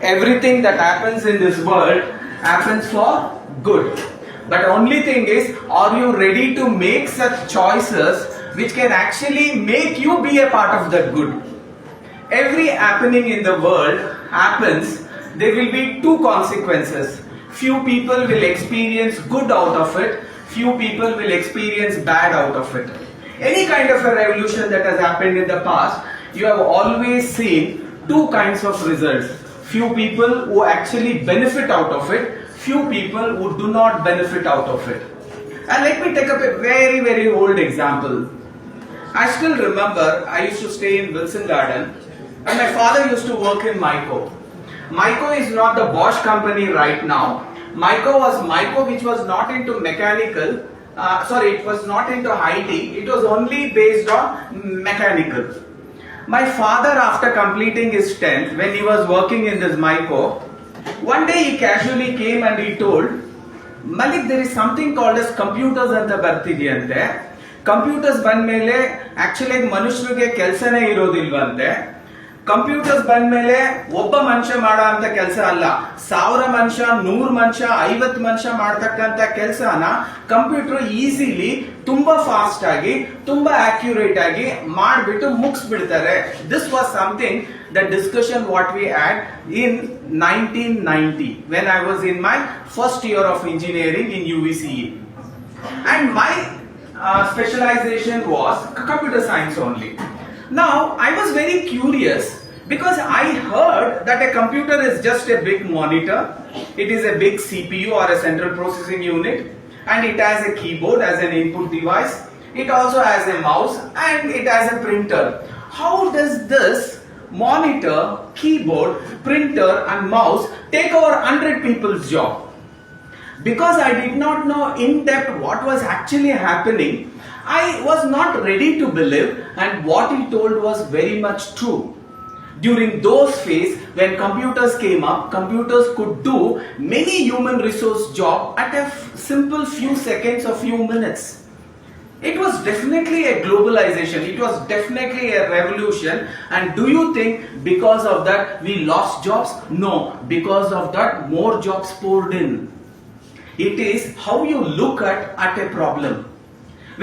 Everything that happens in this world happens for good. But only thing is, are you ready to make such choices which can actually make you be a part of that good? Every happening in the world happens, there will be two consequences. Few people will experience good out of it, few people will experience bad out of it. Any kind of a revolution that has happened in the past, you have always seen two kinds of results. Few people who actually benefit out of it, few people who do not benefit out of it. And let me take up a very old example. I still remember I used to stay in Wilson Garden and my father used to work in Myco. Myco is not the Bosch company right now. Myco was Myco, which was not into mechanical, it was not into IT, it was only based on mechanical. My father, after completing his 10th, when he was working in this Myco, one day he casually came and he told, Malik, there is something called as computers anta bartidiyante. Computers ಬಂದ್ಮೇಲೆ actually ಮನುಷ್ಯರಿಗೆ ಕೆಲಸನೇ ಇರೋದಿಲ್ವಂತೆ. Computers ಬಂದ್ಮೇಲೆ ಒಬ್ಬ ಮನುಷ್ಯ ಮಾಡೋ ಅಂತ ಕೆಲಸ ಅಲ್ಲ, 1000 ಮನುಷ್ಯ, 100 ಮನುಷ್ಯ, 50 ಮನುಷ್ಯ ಮಾಡ್ತಕ್ಕಂತ ಕೆಲಸನ ಕಂಪ್ಯೂಟರ್ ಈಸಿಲಿ ತುಂಬಾ ಫಾಸ್ಟ್ ಆಗಿ ತುಂಬಾ ಅಕ್ಯುರೇಟ್ ಆಗಿ ಮಾಡ್ಬಿಟ್ಟು ಮುಗಿಸ್ಬಿಡ್ತಾರೆ. This was something the discussion what we had in 1990 when I was in my first year of engineering in UVCE, and my specialization was computer science only. Now I was very curious because I heard that a computer is just a big monitor, it is a big CPU or a central processing unit, and it has a keyboard as an input device, it also has a mouse and it has a printer. How does this monitor, keyboard, printer and mouse take over 100 people's job? Because I did not know in depth what was actually happening, I was not ready to believe, and what he told was very much true. During those phases when computers came up, computers could do many human resource job at a simple few seconds or few minutes. It was definitely a globalization, it was definitely a revolution, and do you think because of that we lost jobs? No, because of that more jobs poured in. It is how you look at a problem.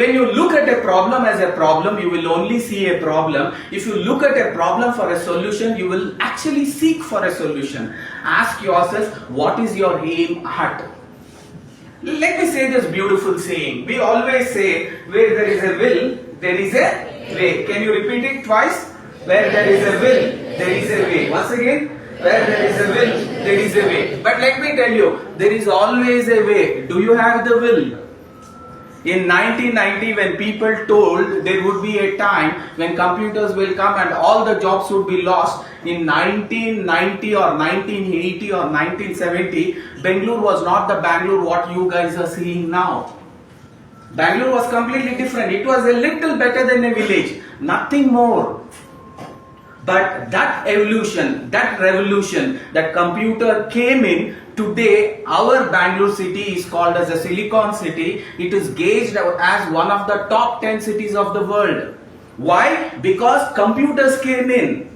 When you look at a problem as a problem, you will only see a problem. If you look at a problem for a solution, you will actually seek for a solution. Ask yourself, what is your aim at? Let me say this beautiful saying. We always say, where there is a will, there is a way. Can you repeat it twice? Where there is a will, there is a way. Once again, where there is a will, there is a way. But let me tell you, there is always a way. Do you have the will? In 1990, when people told there would be a time when computers will come and all the jobs would be lost, in 1990 or 1980 or 1970, Bangalore was not the Bangalore what you guys are seeing now. Bangalore was completely different. It was a little better than a village, nothing more. But that evolution, that revolution, that computer came in, today our Bangalore city is called as a Silicon City. It is gauged as one of the top 10 cities of the world. Why? Because computers came in.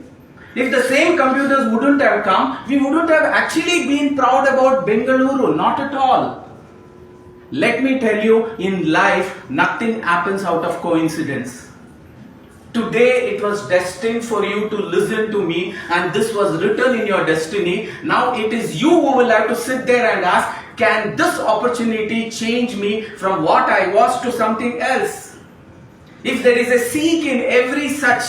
If the same computers wouldn't have come, we wouldn't have actually been proud about Bengaluru, not at all. Let me tell you, in life, nothing happens out of coincidence. Today it was destined for you to listen to me, and this was written in your destiny. Now it is you who will have to sit there and ask, can this opportunity change me from what I was to something else? If there is a seek in every such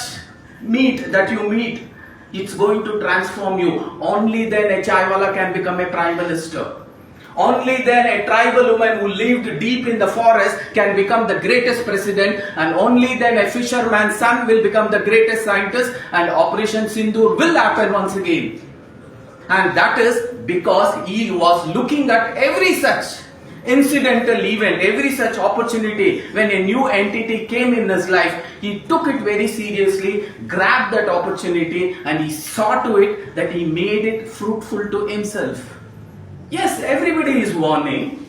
meet that you meet, it's going to transform you. Only then a chaiwala can become a prime minister. Only then a tribal woman who lived deep in the forest can become the greatest president, and only then a fisherman's son will become the greatest scientist, and Operation Sindoor will happen once again. And that is because he was looking at every such incidental event, every such opportunity. When a new entity came in his life, he took it very seriously, grabbed that opportunity, and he saw to it that he made it fruitful to himself. Yes, everybody is warning.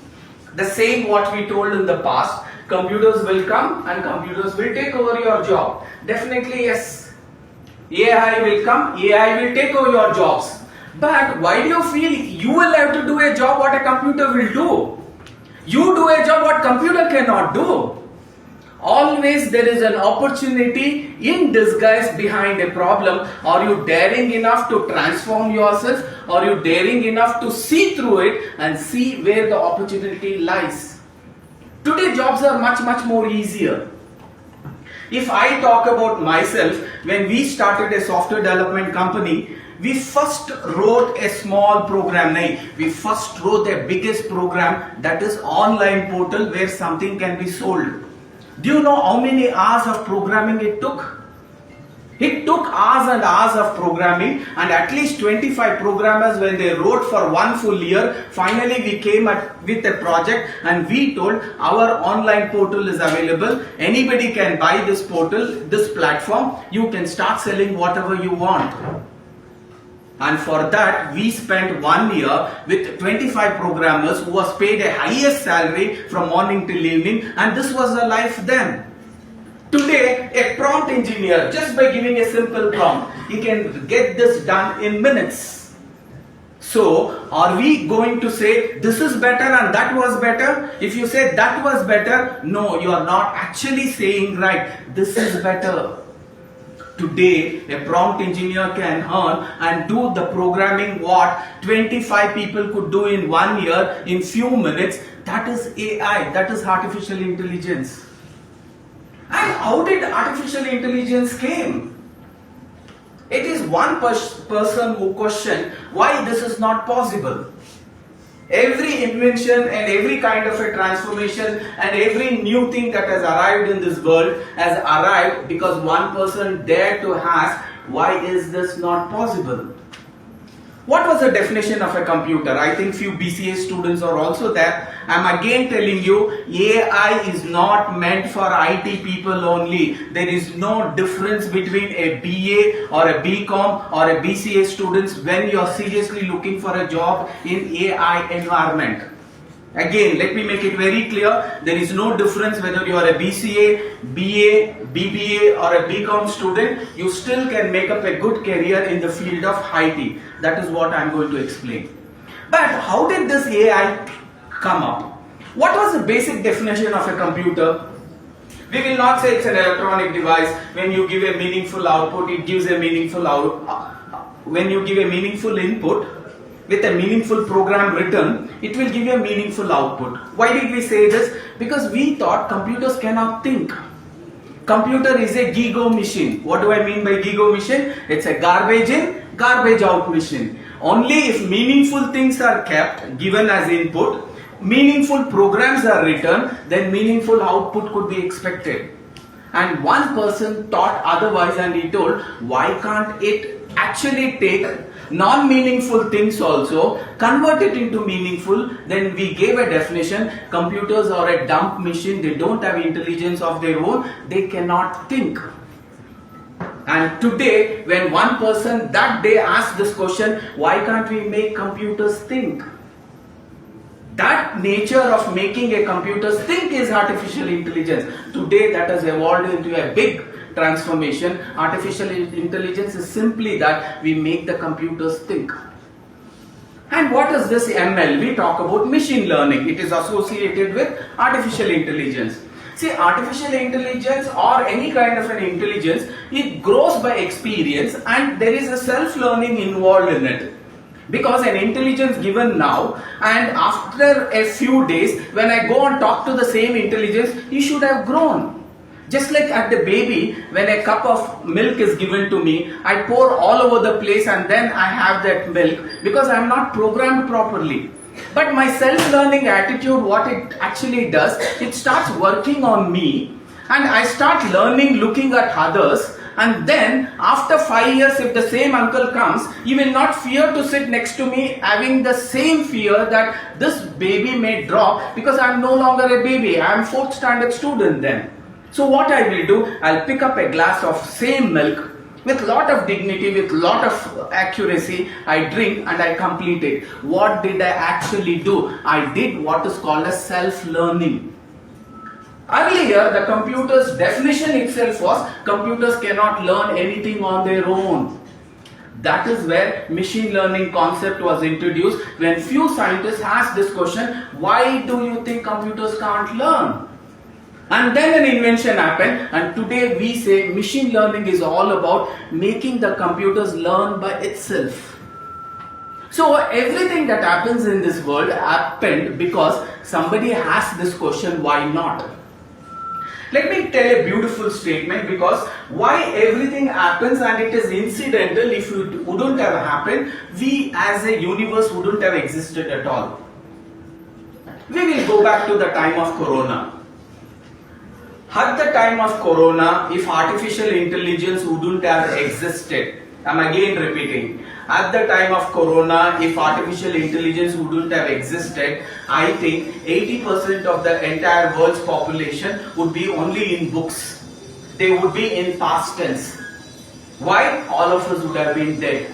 The same what we told in the past, computers will come and computers will take over your job. Definitely yes. AI will come, AI will take over your jobs. But why do you feel you will have to do a job what a computer will do? You do a job what computer cannot do. Always there is an opportunity in disguise behind a problem. Are you daring enough to transform yourself? Are you daring enough to see through it and see where the opportunity lies? Today jobs are much more easier. If I talk about myself, when we started a software development company, we first wrote a small program. We first wrote the biggest program, that is online portal where something can be sold. Do you know how many hours of programming it took? It took hours and hours of programming, and at least 25 programmers, when they wrote for 1 full year, finally we came with a project and we told our online portal is available. Anybody can buy this portal, this platform. You can start selling whatever you want. And for that we spent 1 year with 25 programmers who was paid a highest salary from morning till evening, and this was the life then. Today, a prompt engineer, just by giving a simple prompt, he can get this done in minutes. So, are we going to say this is better and that was better? If you say that was better, no, you are not actually saying right. This is better. Today, a prompt engineer can earn and do the programming what 25 people could do in 1 year in few minutes. That is AI, that is artificial intelligence. And how did artificial intelligence came? It is one person who questioned why this is not possible. Every invention and every kind of a transformation and every new thing that has arrived in this world has arrived because one person dared to ask, why is this not possible? What was the definition of a computer? I think few BCA students are also there. I'm again telling you, AI is not meant for IT people only. There is no difference between a BA or a BCom or a BCA students when you are seriously looking for a job in AI environment. Again, let me make it very clear. There is no difference whether you are a BCA, BA, BBA or a BCom student. You still can make up a good career in the field of IT. That is what I am going to explain. But how did this AI come up? What was the basic definition of a computer? We will not say it's an electronic device. When you give a meaningful output, it gives a meaningful when you give a meaningful input with a meaningful program written, it will give you a meaningful output. Why did we say this? Because we thought computers cannot think. Computer is a GIGO machine. What do I mean by GIGO machine? It's a garbage in, garbage out machine. Only if meaningful things are kept, given as input, meaningful programs are written, then meaningful output could be expected. And one person thought otherwise, and he told, why can't it actually take non-meaningful things also, convert it into meaningful? Then we gave a definition. Computers are a dumb machine. They don't have intelligence of their own. They cannot think. And today, when one person that day asked this question, why can't we make computers think? That nature of making a computer think is artificial intelligence. Today that has evolved into a big transformation. Artificial intelligence is simply that we make the computers think. And what is this ML? We talk about machine learning. It is associated with artificial intelligence. See, artificial intelligence or any kind of an intelligence, it grows by experience and there is a self-learning involved in it. Because an intelligence given now and after a few days, when I go and talk to the same intelligence, he should have grown. Just like at the baby, when a cup of milk is given to me, I pour all over the place and then I have that milk because I am not programmed properly. But my self-learning attitude, what it actually does, it starts working on me and I start learning, looking at others. And then after 5 years, if the same uncle comes, he will not fear to sit next to me having the same fear that this baby may drop because I am no longer a baby. I am 4th standard student then. So what I will do, I'll pick up a glass of same milk with lot of dignity, with lot of accuracy. I drink and I complete it. What did I actually do? I did what is called a self-learning. Earlier, the computer's definition itself was computers cannot learn anything on their own. That is where machine learning concept was introduced, when few scientists asked this question, why do you think computers can't learn? And then an invention happened, and today we say machine learning is all about making the computers learn by itself. So everything that happens in this world happened because somebody asked this question, why not? Let me tell a beautiful statement, because why everything happens and it is incidental. If it wouldn't have happened, we as a universe wouldn't have existed at all. We will go back to the time of Corona. At the time of Corona, if artificial intelligence wouldn't have existed, I'm again repeating, at the time of Corona, if artificial intelligence wouldn't have existed, I think 80% of the entire world's population would be only in books. They would be in past tense. Why? All of us would have been dead.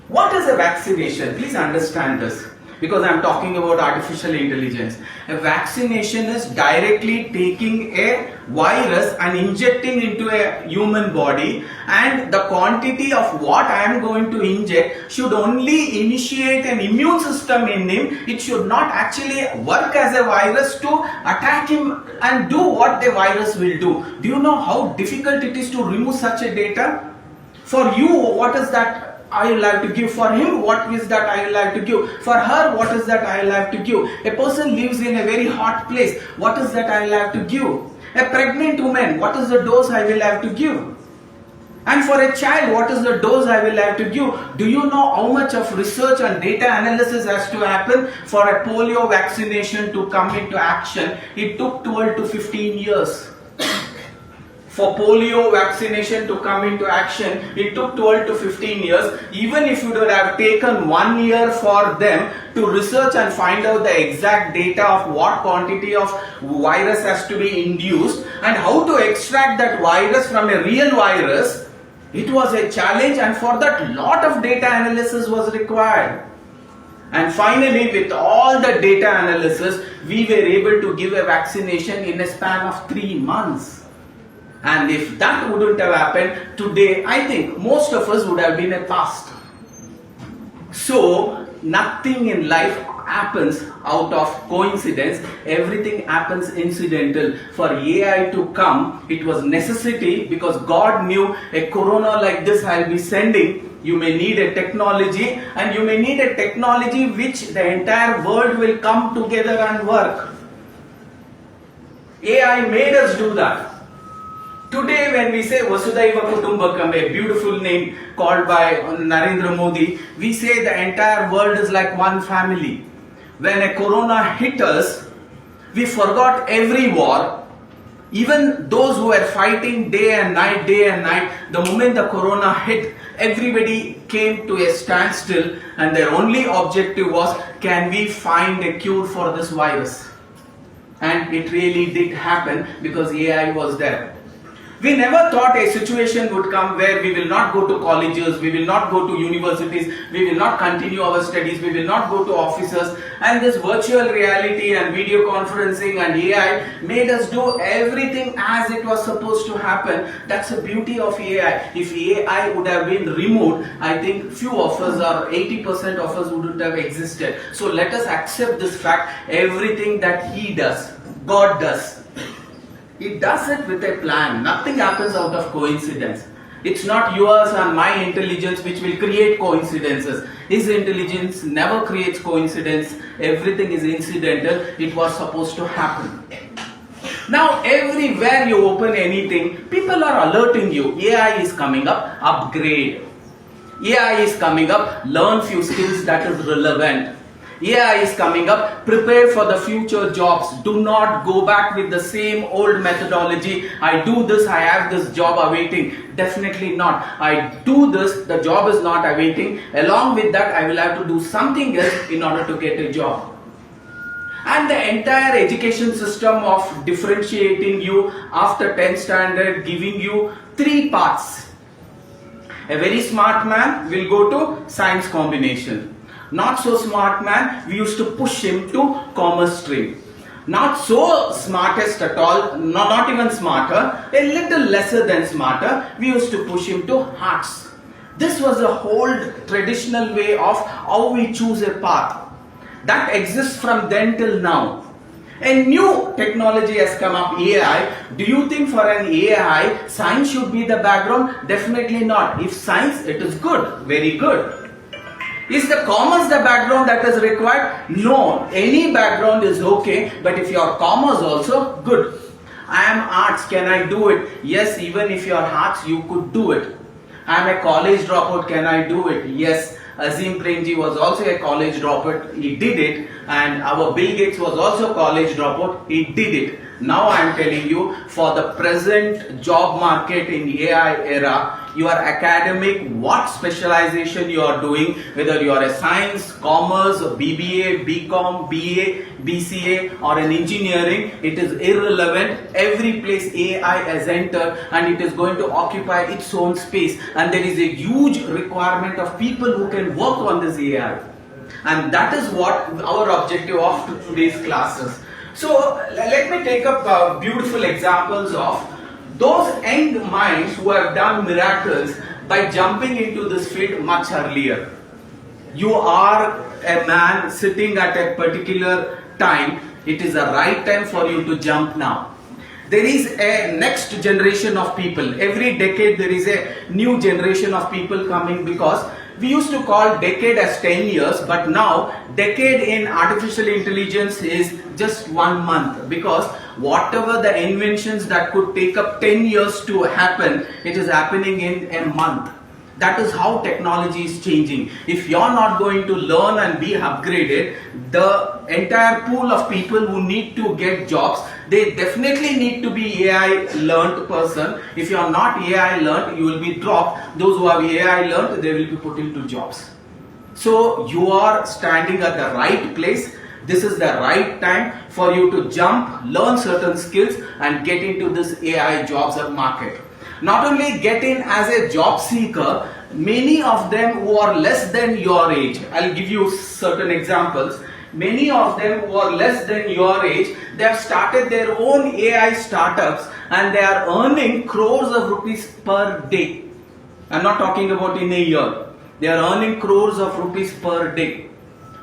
What is a vaccination? Please understand this, because I'm talking about artificial intelligence. A vaccination is directly taking a virus and injecting into a human body, and the quantity of what I am going to inject should only initiate an immune system in him. It should not actually work as a virus to attack him and do what the virus will do. Do you know how difficult it is to remove such a data? For you, what is that I will have to give? For him, what is that I will have to give? For her, what is that I will have to give? A person lives in a very hot place. What is that I will have to give? A pregnant woman, what is the dose I will have to give? And for a child, what is the dose I will have to give? Do you know how much of research and data analysis has to happen for a polio vaccination to come into action? It took 12 to 15 years. For polio vaccination to come into action, it took 12 to 15 years. Even if you would have taken 1 year for them to research and find out the exact data of what quantity of virus has to be induced and how to extract that virus from a real virus, it was a challenge, and for that lot of data analysis was required. And finally, with all the data analysis, we were able to give a vaccination in a span of 3 months. And if that wouldn't have happened, today I think most of us would have been a past. So nothing in life happens out of coincidence. Everything happens incidental. For AI to come, it was necessity, because God knew a corona like this I'll be sending. You may need a technology, and you may need a technology which the entire world will come together and work. AI made us do that. Today when we say Vasudhaiva Kutumbakam, a beautiful name called by Narendra Modi, we say the entire world is like one family. When a corona hit us, we forgot every war. Even those who were fighting day and night, the moment the corona hit, everybody came to a standstill, and their only objective was, can we find a cure for this virus? And it really did happen, because AI was there. We never thought a situation would come where we will not go to colleges, we will not go to universities, we will not continue our studies, we will not go to offices, and this virtual reality and video conferencing and AI made us do everything as it was supposed to happen. That's the beauty of AI. If AI would have been removed, I think few of us, or 80% of us, wouldn't have existed. So let us accept this fact. Everything that He does, God does, He does it with a plan. Nothing happens out of coincidence. It's not yours and my intelligence which will create coincidences. His intelligence never creates coincidence. Everything is incidental. It was supposed to happen. Now everywhere you open anything, people are alerting you. AI is coming up, upgrade. AI is coming up, learn few skills that is relevant. AI is coming up, prepare for the future jobs. Do not go back with the same old methodology. I do this, I have this job awaiting. Definitely not. I do this, the job is not awaiting. Along with that, I will have to do something else in order to get a job. And the entire education system of differentiating you after 10th standard, giving you 3 paths. A very smart man will go to science combination. Not so smart man, we used to push him to commerce stream. Not so smartest at all, not even smarter, a little lesser than smarter, we used to push him to arts. This was the whole traditional way of how we choose a path. That exists from then till now. A new technology has come up, AI. Do you think for an AI, science should be the background? Definitely not. If science, it is good, very good. Is the commerce the background that is required? No, any background is okay, but if your commerce also, good. I am arts, can I do it? Yes, even if you are arts, you could do it. I am a college dropout, can I do it? Yes. Azim Premji was also a college dropout, he did it, and our Bill Gates was also a college dropout, he did it. Now I am telling you, for the present job market in AI era, your academic, what specialization you are doing, whether you are a science, commerce, BBA, BCom, BA, BCA or an engineering, it is irrelevant. Every place AI has entered and it is going to occupy its own space, and there is a huge requirement of people who can work on this AI. And that is what our objective of today's classes. So let me take up beautiful examples of those young minds who have done miracles by jumping into this field much earlier. You are a man sitting at a particular time. It is the right time for you to jump now. There is a next generation of people. Every decade there is a new generation of people coming, because we used to call decade as 10 years, but now decade in artificial intelligence is just 1 month, because whatever the inventions that could take up 10 years to happen, it is happening in a month. That is how technology is changing. If you are not going to learn and be upgraded, the entire pool of people who need to get jobs, they definitely need to be AI learned person. If you are not AI learned, you will be dropped. Those who have AI learned, they will be put into jobs. So you are standing at the right place. This is the right time for you to jump, learn certain skills and get into this AI jobs market. Not only get in as a job seeker, many of them who are less than your age, I'll give you certain examples. Many of them who are less than your age, they have started their own AI startups and they are earning crores of rupees per day. I'm not talking about in a year. They are earning crores of rupees per day.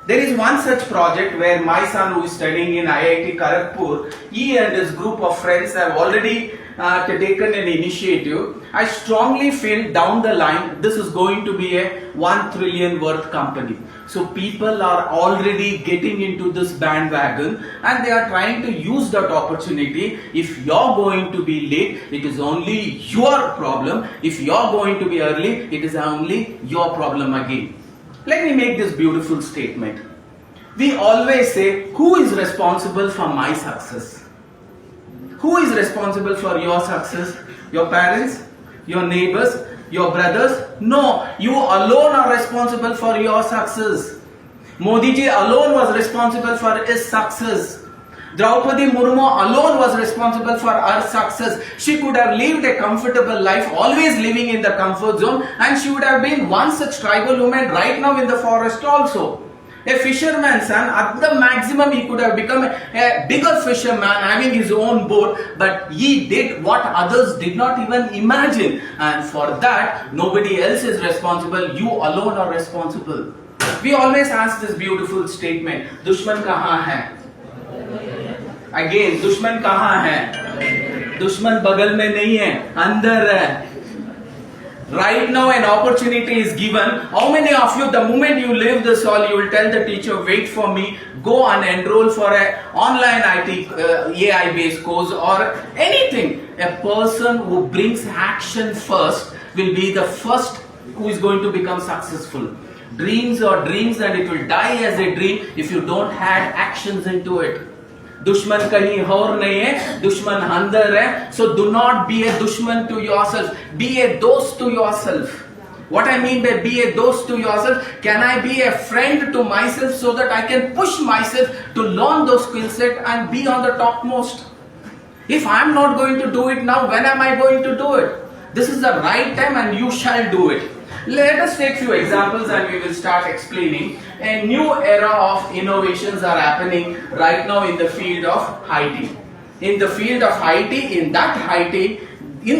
There is one such project where my son, who is studying in IIT Kharagpur, he and his group of friends have already taken an initiative. I strongly feel down the line this is going to be a 1 trillion worth company. So people are already getting into this bandwagon and they are trying to use that opportunity. If you're going to be late, it is only your problem. If you're going to be early, it is only your problem again. Let me make this beautiful statement. We always say, who is responsible for my success? Who is responsible for your success? Your parents? Your neighbors? Your brothers? No, you alone are responsible for your success. Modi ji alone was responsible for his success. Draupadi Murmu alone was responsible for her success. She could have lived a comfortable life, always living in the comfort zone, and she would have been one such tribal woman right now in the forest also. A fisherman's son, at the maximum he could have become a bigger fisherman having his own boat, but he did what others did not even imagine, and for that nobody else is responsible, you alone are responsible. We always ask this beautiful statement, Dushman kahan hai? Again, दुश्मन कहाँ है? दुश्मन बगल में नहीं है, अंदर है. Right now an opportunity is given. How many of you, the moment you leave this hall, you will tell the teacher, wait for me, go and enroll for an online IT AI based course or anything. A person who brings action first will be the first who is going to become successful. Dreams are dreams and it will die as a dream if you don't add actions into it. दुश्मन कहीं और नहीं है, दुश्मन अंदर है. So do not be a दुश्मन to yourself. Be a dost to yourself. What I mean by be a dost to yourself, can I be a friend to myself so that I can push myself to learn those skill set and be on the topmost? If I am not going to do it now, when am I going to do it? This is the right time and you shall do it. Let us take few examples and we will start explaining. A new era of innovations are happening right now in the field of IT. In the field of IT, in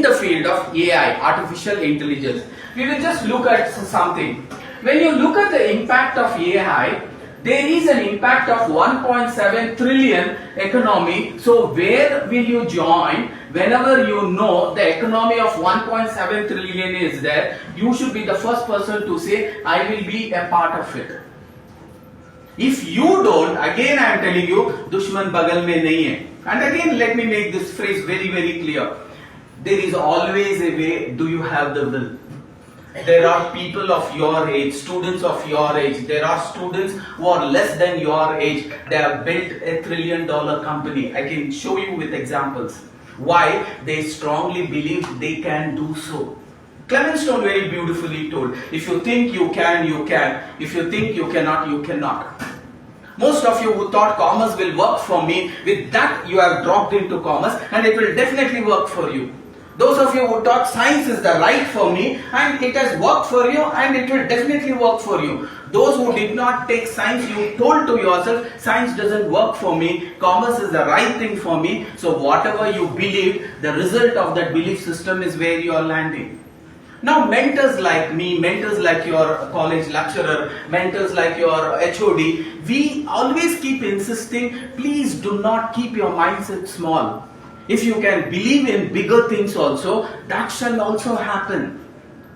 the field of AI, artificial intelligence. We will just look at something. When you look at the impact of AI, there is an impact of 1.7 trillion economy. So where will you join? Whenever you know the economy of 1.7 trillion is there, you should be the first person to say, I will be a part of it. If you don't, again I am telling you, dushman bagal mein nahi hai. And again let me make this phrase very, very clear. There is always a way. Do you have the will? There are people of your age, students of your age. There are students who are less than your age. They have built a $1 trillion company. I can show you with examples. Why? They strongly believe they can do so. Clement Stone very beautifully told, if you think you can, you can. If you think you cannot, you cannot. Most of you who thought commerce will work for me, with that you have dropped into commerce and it will definitely work for you. Those of you who thought science is the right for me and it has worked for you and it will definitely work for you. Those who did not take science, you told to yourself, science doesn't work for me, commerce is the right thing for me. So whatever you believe, the result of that belief system is where you are landing. Now mentors like me, mentors like your college lecturer, mentors like your HOD, we always keep insisting, please do not keep your mindset small. If you can believe in bigger things also, that shall also happen.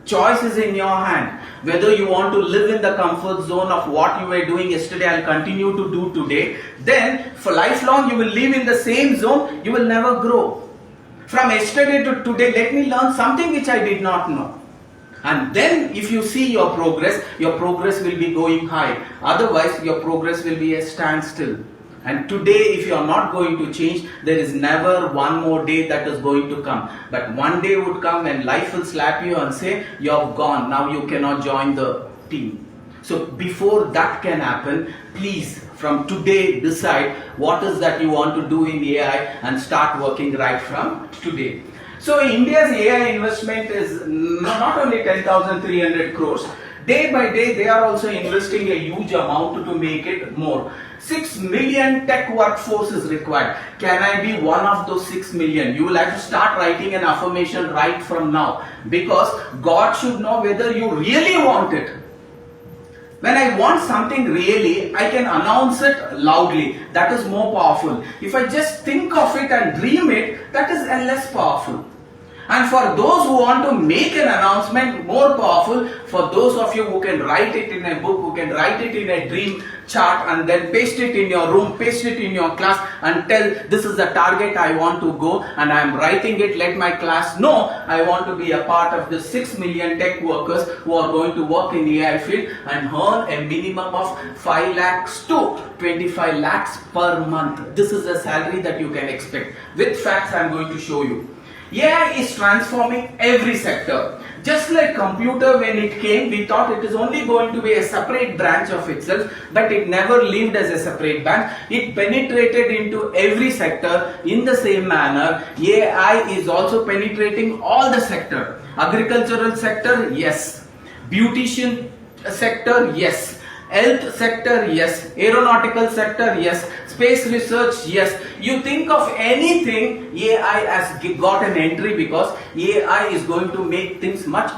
Choice is in your hand. Whether you want to live in the comfort zone of what you were doing yesterday, I'll continue to do today, then for lifelong you will live in the same zone, you will never grow. From yesterday to today, let me learn something which I did not know. And then if you see your progress will be going high. Otherwise, your progress will be a standstill. And today, if you are not going to change, there is never one more day that is going to come. But one day would come when life will slap you and say, you're gone, now you cannot join the team. So before that can happen, please from today decide what is that you want to do in AI and start working right from today. So India's AI investment is not only 10,300 crores. Day by day, they are also investing a huge amount to make it more. 6 million tech workforce is required. Can I be one of those 6 million? You will have to start writing an affirmation right from now. Because God should know whether you really want it. When I want something really, I can announce it loudly. That is more powerful. If I just think of it and dream it, that is less powerful. And for those who want to make an announcement, more powerful, for those of you who can write it in a book, who can write it in a dream chart and then paste it in your room, paste it in your class and tell this is the target I want to go and I am writing it, let my class know I want to be a part of the 6 million tech workers who are going to work in the AI field and earn a minimum of 5 lakhs to 25 lakhs per month. This is the salary that you can expect. With facts I am going to show you. AI is transforming every sector. Just like computer, when it came, we thought it is only going to be a separate branch of itself, but it never lived as a separate branch. It penetrated into every sector in the same manner. AI is also penetrating all the sector. Agricultural sector, yes. Beautician sector, yes. Health sector, yes. Aeronautical sector, yes. Space research, yes. You think of anything, AI has got an entry because AI is going to make things much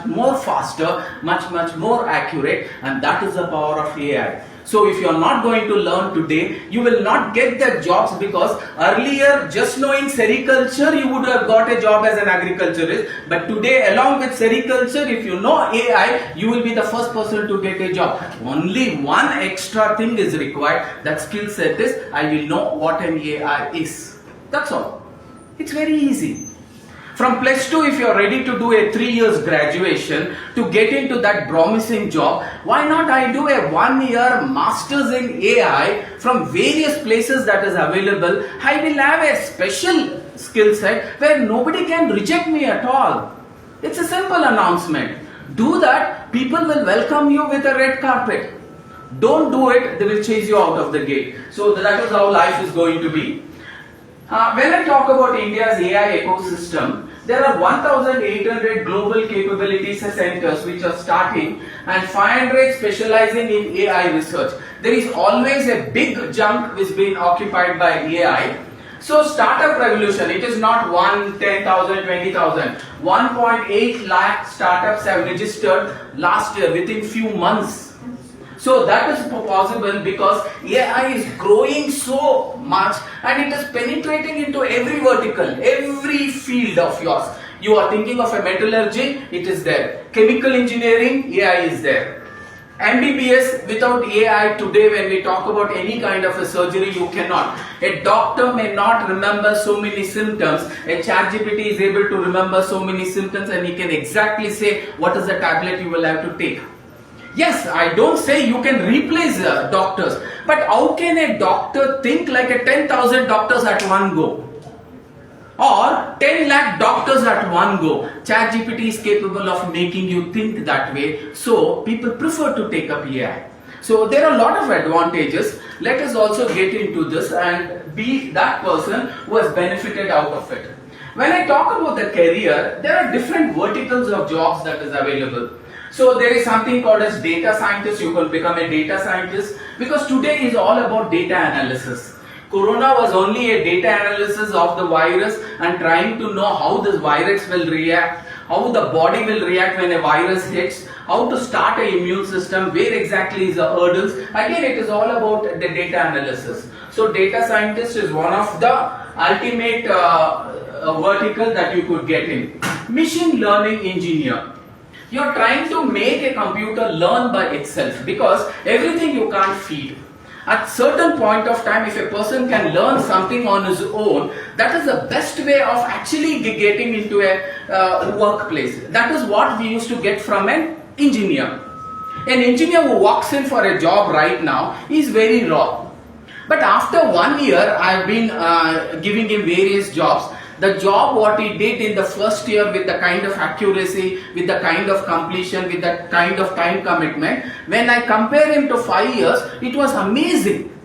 more faster, much more accurate, and that is the power of AI. So if you are not going to learn today, you will not get the jobs because earlier just knowing sericulture, you would have got a job as an agriculturist. But today along with sericulture, if you know AI, you will be the first person to get a job. Only one extra thing is required. That skill set is, I will know what an AI is. That's all. It's very easy. From plus 2, if you are ready to do a 3 years graduation to get into that promising job, why not I do a 1 year masters in AI from various places that is available. I will have a special skill set where nobody can reject me at all. It's a simple announcement. Do that, people will welcome you with a red carpet. Don't do it, they will chase you out of the gate. So that is how life is going to be. When I talk about India's AI ecosystem, there are 1,800 global capabilities centers which are starting and 500 specializing in AI research. There is always a big chunk which is being occupied by AI. So startup revolution, it is not 1, 10,000, 20,000. 1.8 lakh startups have registered last year within few months. So that is possible because AI is growing so much and it is penetrating into every vertical, every field of yours. You are thinking of a metallurgy, it is there. Chemical engineering, AI is there. MBBS, without AI today when we talk about any kind of a surgery, you cannot. A doctor may not remember so many symptoms. A ChatGPT is able to remember so many symptoms and he can exactly say what is the tablet you will have to take. Yes, I don't say you can replace doctors, but how can a doctor think like a 10,000 doctors at one go? Or 10 lakh doctors at one go. ChatGPT is capable of making you think that way. So people prefer to take up AI. So there are a lot of advantages. Let us also get into this and be that person who has benefited out of it. When I talk about the career, there are different verticals of jobs that is available. So there is something called as data scientist. You can become a data scientist because today is all about data analysis. Corona was only a data analysis of the virus and trying to know how this virus will react, how the body will react when a virus hits, how to start an immune system, where exactly is the hurdles. Again, it is all about the data analysis. So data scientist is one of the ultimate vertical that you could get in. Machine learning engineer. You are trying to make a computer learn by itself because everything you can't feed. At certain point of time, if a person can learn something on his own, that is the best way of actually getting into a workplace. That is what we used to get from an engineer. An engineer who walks in for a job right now is very raw. But after 1 year, I have been giving him various jobs. The job what he did in the first year with the kind of accuracy, with the kind of completion, with the kind of time commitment, when I compare him to 5 years, it was amazing.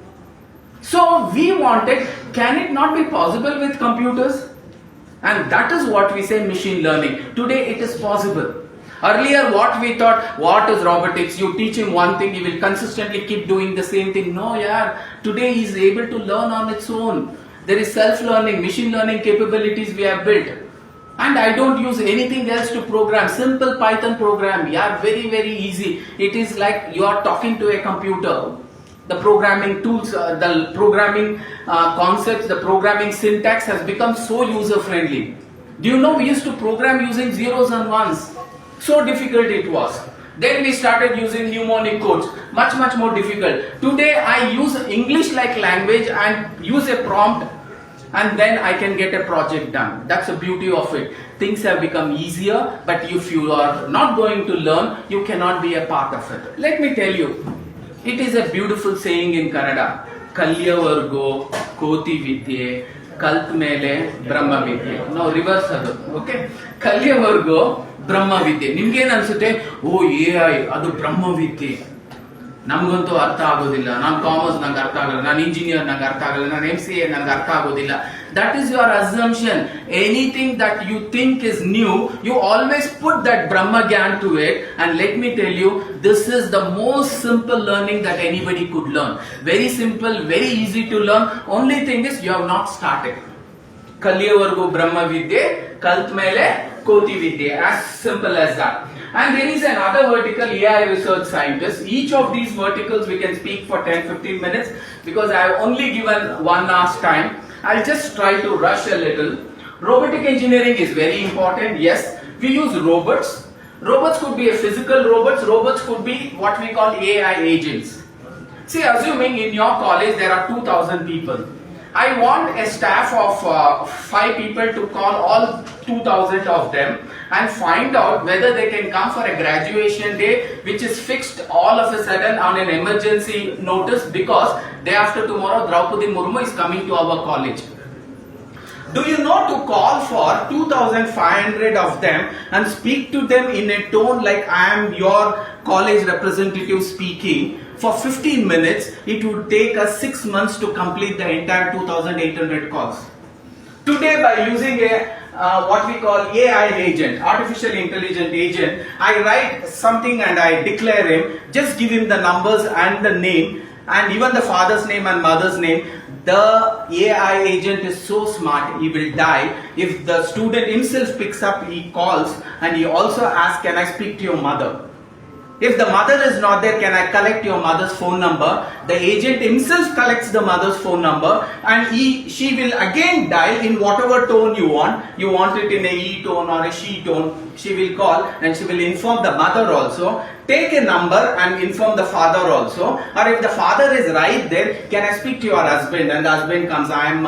So we wanted, can it not be possible with computers? And that is what we say machine learning. Today it is possible. Earlier what we thought, what is robotics? You teach him one thing, he will consistently keep doing the same thing. No, yeah. Today he is able to learn on its own. There is self-learning, machine learning capabilities we have built. And I don't use anything else to program. Simple Python program, yeah, very, very easy. It is like you are talking to a computer. The programming tools, the programming concepts, the programming syntax has become so user-friendly. Do you know we used to program using zeros and ones? So difficult it was. Then we started using mnemonic codes, much more difficult. Today I use English like language and use a prompt and then I can get a project done. That's the beauty of it. Things have become easier, but if you are not going to learn, you cannot be a part of it. Let me tell you, it is a beautiful saying in Kannada, Kalyavargo Koti Vidye Kalt Mele Brahma Vidye. Now reverse adu, okay? Kalyavargo ಬ್ರಹ್ಮ ವಿದ್ಯೆ. ನಿಮ್ಗೇನು ಅನ್ಸುತ್ತೆ, ಓ AI ಅದು ಬ್ರಹ್ಮ ವಿದ್ಯೆ, ನಮಗಂತೂ ಅರ್ಥ ಆಗೋದಿಲ್ಲ, ನಾನು commerce ನಂಗೆ ಅರ್ಥ ಆಗಲ್ಲ, ನಾನು ಇಂಜಿನಿಯರ್ ನಂಗೆ ಅರ್ಥ ಆಗಲ್ಲ, ನಾನು MCA ನಂಗೆ ಅರ್ಥ ಆಗೋದಿಲ್ಲ. That is your assumption. Anything that you think is new, you always put that Brahma Gyan to it, and let me tell you, this is the most simple learning that anybody could learn. Very simple, very easy to learn. Only thing is you have not started. Kalyavargu Brahma Vidye, Kalt Mele Koti Vidye, as simple as that. And there is another vertical, AI research scientist. Each of these verticals we can speak for 10-15 minutes because I have only given 1 hour's time. I'll just try to rush a little. Robotic engineering is very important. Yes, we use robots. Robots could be a physical robots. Robots could be what we call AI agents. See, assuming in your college there are 2,000 people. I want a staff of 5 people to call all 2,000 of them and find out whether they can come for a graduation day which is fixed all of a sudden on an emergency notice because day after tomorrow Draupadi Murmu is coming to our college. Do you know to call for 2,500 of them and speak to them in a tone like I am your college representative speaking for 15 minutes, it would take us 6 months to complete the entire 2,800 calls. Today by using a what we call AI agent, artificial intelligent agent, I write something and I declare him, just give him the numbers and the name. and even the father's name and mother's name, the AI agent is so smart, he will die. If the student himself picks up, he calls and he also asks, can I speak to your mother? If the mother is not there, can I collect your mother's phone number? The agent himself collects the mother's phone number and she will again dial in whatever tone you want. You want it in a E tone or a she tone. She will call and she will inform the mother also. Take a number and inform the father also. Or if the father is right there, can I speak to your husband? And the husband comes, I am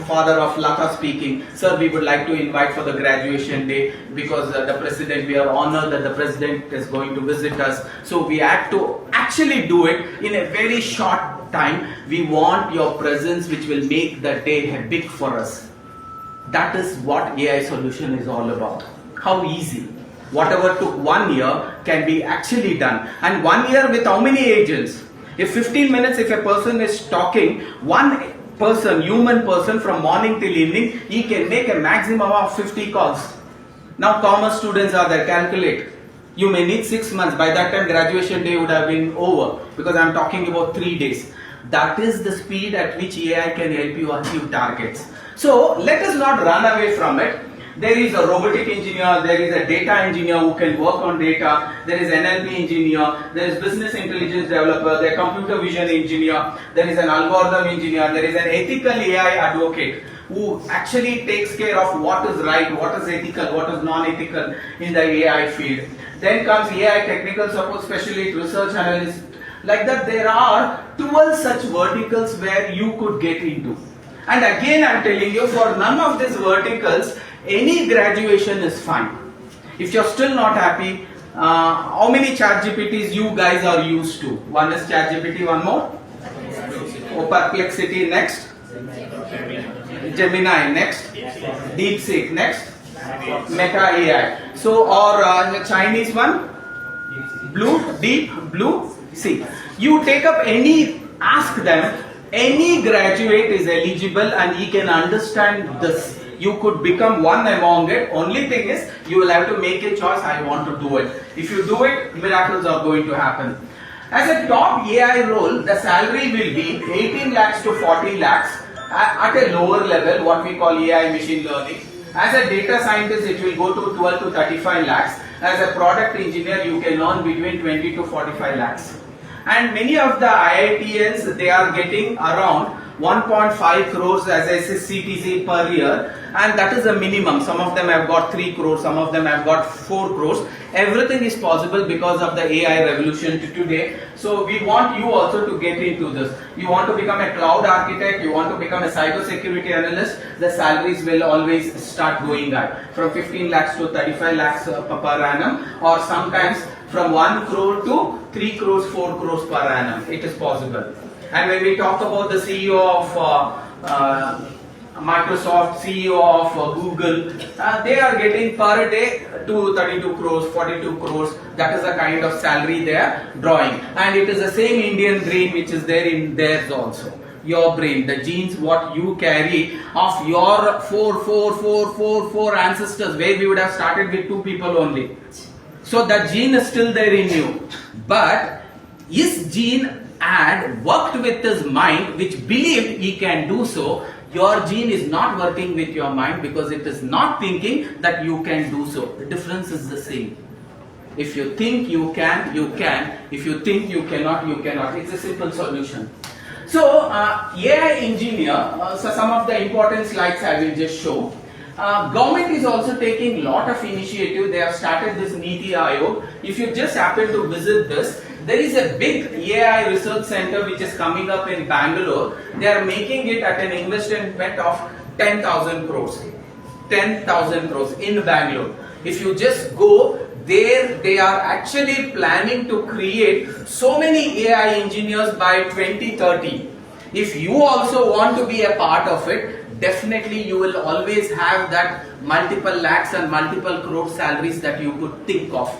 father of Lata speaking. Sir, we would like to invite for the graduation day because the president, we are honored that the president is going to visit us. So we have to actually do it in a very short time. We want your presence which will make the day big for us. That is what AI solution is all about. How easy. Whatever took 1 year can be actually done. And 1 year with how many agents? If 15 minutes, if a person is talking, one person, human person from morning till evening, he can make a maximum of 50 calls. Now commerce students are there, calculate. You may need 6 months. By that time graduation day would have been over because I am talking about 3 days. That is the speed at which AI can help you achieve targets. So let us not run away from it. There is a robotic engineer, there is a data engineer who can work on data, there is an NLP engineer, there is business intelligence developer, there is computer vision engineer, there is an algorithm engineer, there is an ethical AI advocate who actually takes care of what is right, what is ethical, what is non-ethical in the AI field. Then comes AI technical support specialist, research analyst. Like that, there are 12 such verticals where you could get into. And again, I am telling you, for none of these verticals, any graduation is fine. If you're still not happy, how many chat GPTs you guys are used to? One is chat GPT, one more? Perplexity next? Gemini next? DeepSeek next? Meta AI. So, or the Chinese one? Blue Sea. You take up any, ask them, any graduate is eligible and he can understand this. You could become one among it. Only thing is, you will have to make a choice, I want to do it. If you do it, miracles are going to happen. As a top AI role, the salary will be 18 lakhs to 40 lakhs at a lower level, what we call AI machine learning. As a data scientist, it will go to 12 to 35 lakhs. As a product engineer, you can earn between 20 to 45 lakhs. And many of the IITians, they are getting around 1.5 crores as CTC per year, and that is a minimum. Some of them have got 3 crores, some of them have got 4 crores. Everything is possible because of the AI revolution today. So we want you also to get into this. You want to become a cloud architect, you want to become a cyber security analyst, the salaries will always start going up from 15 lakhs to 35 lakhs per annum, or sometimes from 1 crore to 3 crores, 4 crores per annum. It is possible. And when we talk about the CEO of Microsoft, CEO of Google, they are getting per day to 32 crores, 42 crores. That is the kind of salary they are drawing. And it is the same Indian brain which is there in theirs also. Your brain, the genes what you carry of your four ancestors, where we would have started with 2 people only. So that gene is still there in you. But his gene had worked with his mind, which believed he can do so. Your gene is not working with your mind because it is not thinking that you can do so. The difference is the same. If you think you can, you can. If you think you cannot, you cannot. It's a simple solution. So, AI engineer, so some of the important slides I will just show. Government is also taking lot of initiative. They have started this Niti Aayog. If you just happen to visit this, there is a big AI research center which is coming up in Bangalore. They are making it at an investment of 10,000 crores. 10,000 crores in Bangalore. If you just go there, they are actually planning to create so many AI engineers by 2030. If you also want to be a part of it, definitely you will always have that multiple lakhs and multiple crore salaries that you could think of.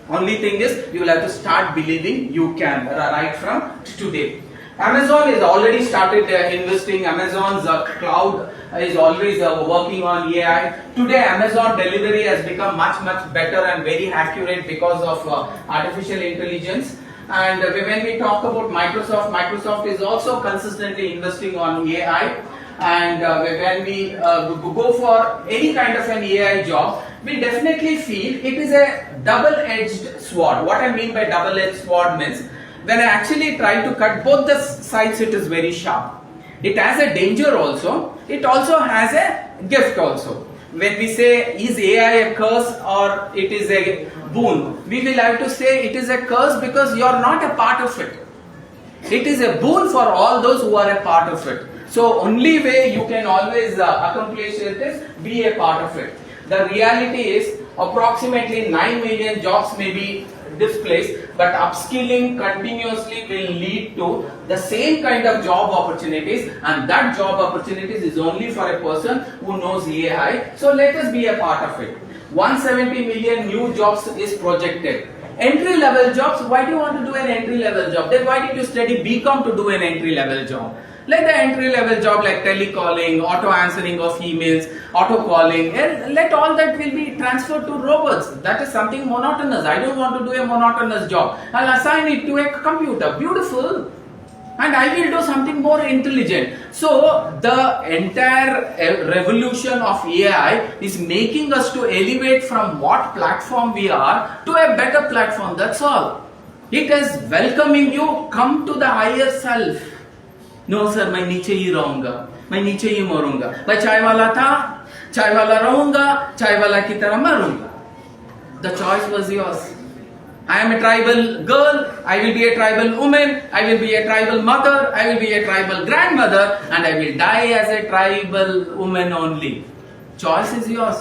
Only thing is, you will have to start believing you can right from today. Amazon is already started investing. Amazon's cloud is always working on AI. Today, Amazon delivery has become much better and very accurate because of artificial intelligence. And when we talk about Microsoft, Microsoft is also consistently investing on AI. And when we go for any kind of an AI job, we definitely feel it is a double-edged sword. What I mean by double-edged sword means, when I actually try to cut both the sides, it is very sharp. It has a danger also. It also has a gift also. When we say, is AI a curse or it is a boon, we will have to say it is a curse because you are not a part of it. It is a boon for all those who are a part of it. So only way you can always accomplish it is be a part of it. The reality is approximately 9 million jobs may be displaced, but upskilling continuously will lead to the same kind of job opportunities, and that job opportunities is only for a person who knows AI. So let us be a part of it. 170 million new jobs is projected. Entry level jobs, why do you want to do an entry level job? Then why did you study BCom to do an entry level job? Let the entry level job like telecalling, auto answering of emails, auto calling, and let all that will be transferred to robots. That is something monotonous. I don't want to do a monotonous job. I'll assign it to a computer. Beautiful. And I will do something more intelligent. So the entire revolution of AI is making us to elevate from what platform we are to a better platform. That's all. It is welcoming you. Come to the higher self. No sir, मैं नीचे ही रहूंगा, मैं नीचे ही मरूंगा. मैं चाय वाला था, चाय वाला रहूंगा, चाय वाला की तरह मरूंगा. The choice was yours. I am a tribal girl, I will be a tribal woman, I will be a tribal mother, I will be a tribal grandmother, and I will die as a tribal woman only. Choice is yours.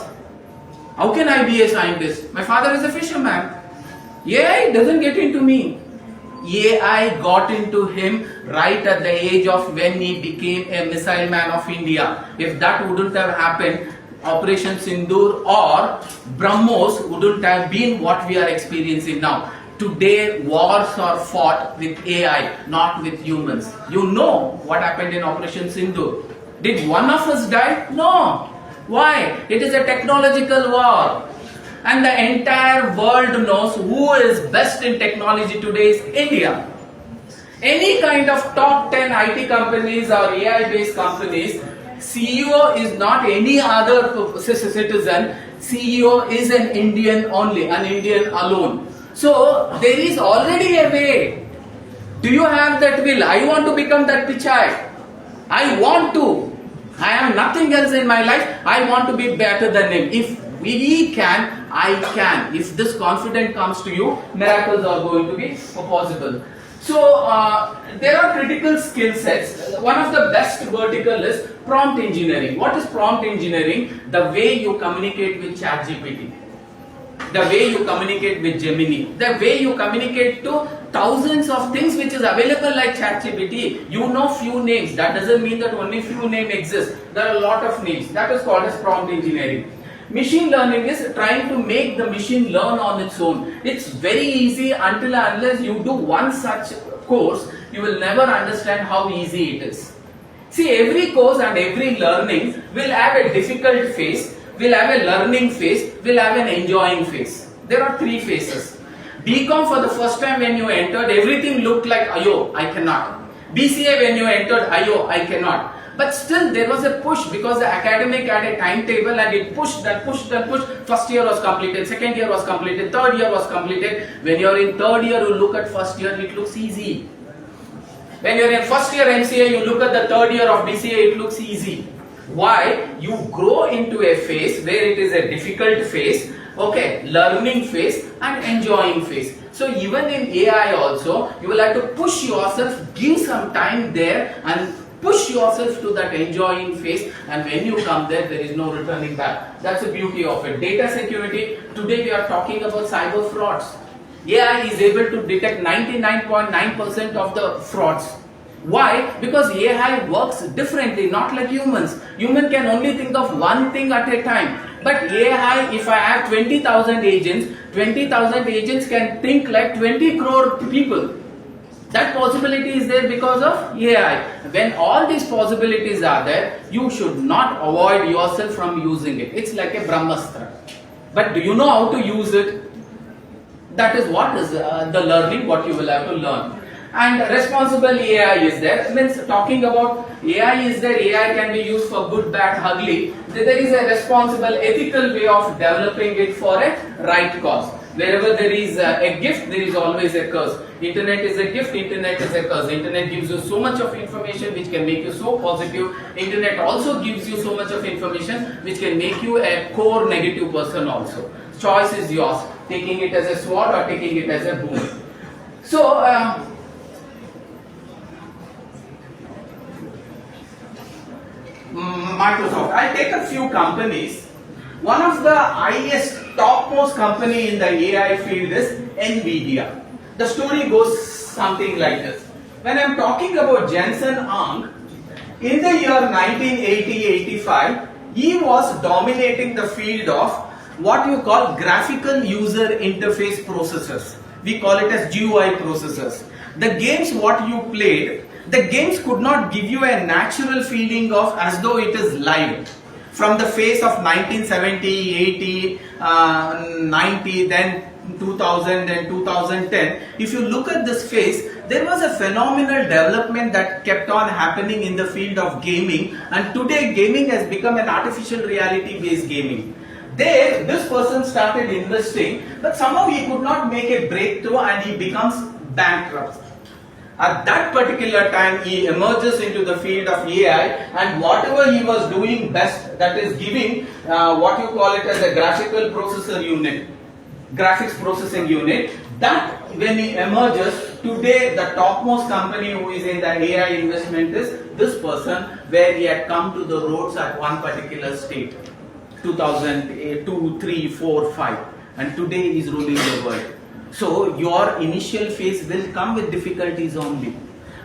How can I be a scientist? My father is a fisherman. AI doesn't get into me. AI got into him right at the age of when he became a missile man of India. If that wouldn't have happened, Operation Sindoor or BrahMos wouldn't have been what we are experiencing now. Today, wars are fought with AI, not with humans. You know what happened in Operation Sindoor. Did one of us die? No. Why? It is a technological war. And the entire world knows who is best in technology today is India. Any kind of top 10 IT companies or AI based companies, CEO is not any other citizen. CEO is an Indian only, an Indian alone. So there is already a way. Do you have that will? I want to become that Pichai. I want to. I am nothing else in my life. I want to be better than him. If we can, I can. If this confidence comes to you, miracles are going to be possible. So there are critical skill sets. One of the best vertical is prompt engineering. What is prompt engineering? The way you communicate with ChatGPT, the way you communicate with Gemini, the way you communicate to thousands of things which is available like ChatGPT. You know few names. That doesn't mean that only few names exist. There are a lot of names. That is called as prompt engineering. Machine learning is trying to make the machine learn on its own. It's very easy until unless you do one such course, you will never understand how easy it is. See, every course and every learning will have a difficult phase, will have a learning phase, will have an enjoying phase. There are three phases. BCom for the first time when you entered, everything looked like, ayo, I cannot. BCA when you entered, ayo, I cannot. But still there was a push because the academic had a timetable and it pushed and pushed and pushed. First year was completed, second year was completed, third year was completed. When you are in third year, you look at first year, it looks easy. When you are in first year MCA, you look at the third year of BCA, it looks easy. Why? You grow into a phase where it is a difficult phase, okay, learning phase and enjoying phase. So even in AI also, you will have to push yourself, give some time there and push yourself to that enjoying phase, and when you come there is no returning back. That's the beauty of it. Data security, today we are talking about cyber frauds. AI is able to detect 99.9% of the frauds. Why? Because AI works differently, not like humans. Human can only think of one thing at a time. But AI, if I have 20,000 agents, 20,000 agents can think like 20 crore people. That possibility is there because of AI. When all these possibilities are there, you should not avoid yourself from using it. It's like a Brahmastra. But do you know how to use it? That is what is the learning, what you will have to learn. And responsible AI is there. Means talking about AI is there, AI can be used for good, bad, ugly. There is a responsible, ethical way of developing it for a right cause. Wherever there is a gift, there is always a curse. Internet is a gift, internet is a curse. Internet gives you so much of information which can make you so positive. Internet also gives you so much of information which can make you a core negative person also. Choice is yours, taking it as a sword or taking it as a boon. So, Microsoft. I'll take a few companies. One of the highest, topmost company in the AI field is NVIDIA. The story goes something like this. When I'm talking about Jensen Huang, in the year 1980-85, he was dominating the field of what you call graphical user interface processors. We call it as GUI processors. The games what you played, the games could not give you a natural feeling of as though it is live. From the phase of 1970, 80, 90, then 2000 and 2010, if you look at this phase, there was a phenomenal development that kept on happening in the field of gaming, and today gaming has become an artificial reality based gaming. There, this person started investing, but somehow he could not make a breakthrough and he becomes bankrupt. At that particular time, he emerges into the field of AI, and whatever he was doing best, that is giving what you call it as a graphical processor unit, graphics processing unit, that when he emerges, today the topmost company who is in the AI investment is this person, where he had come to the roads at one particular state, 2002, 3, 4, 5, and today he is ruling the world. So your initial phase will come with difficulties only.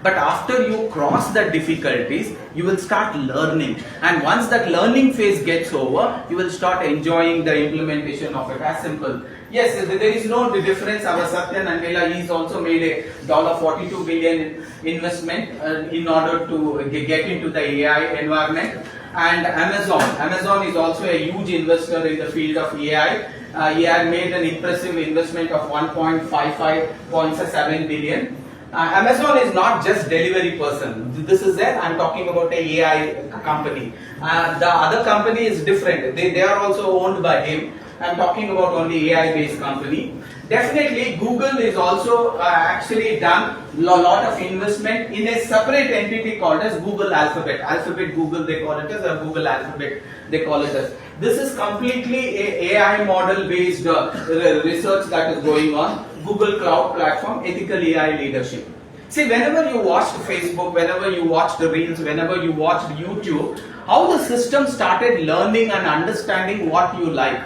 But after you cross the difficulties, you will start learning. And once that learning phase gets over, you will start enjoying the implementation of it. As simple. Yes, there is no difference. Our Satya Nadella, he's also made a $42 billion investment in order to get into the AI environment. And Amazon is also a huge investor in the field of AI. He had made an impressive investment of 1.7 billion. Amazon is not just delivery person. This is it. I'm talking about a AI company. The other company is different. They are also owned by him. I'm talking about only AI based company. Definitely Google is also actually done a lot of investment in a separate entity called as Google Alphabet. Alphabet Google they call it as, or Google Alphabet they call it as. This is completely a AI model based research that is going on. Google Cloud Platform, ethical AI leadership. See, whenever you watched Facebook, whenever you watched the Reels, whenever you watched YouTube, how the system started learning and understanding what you like.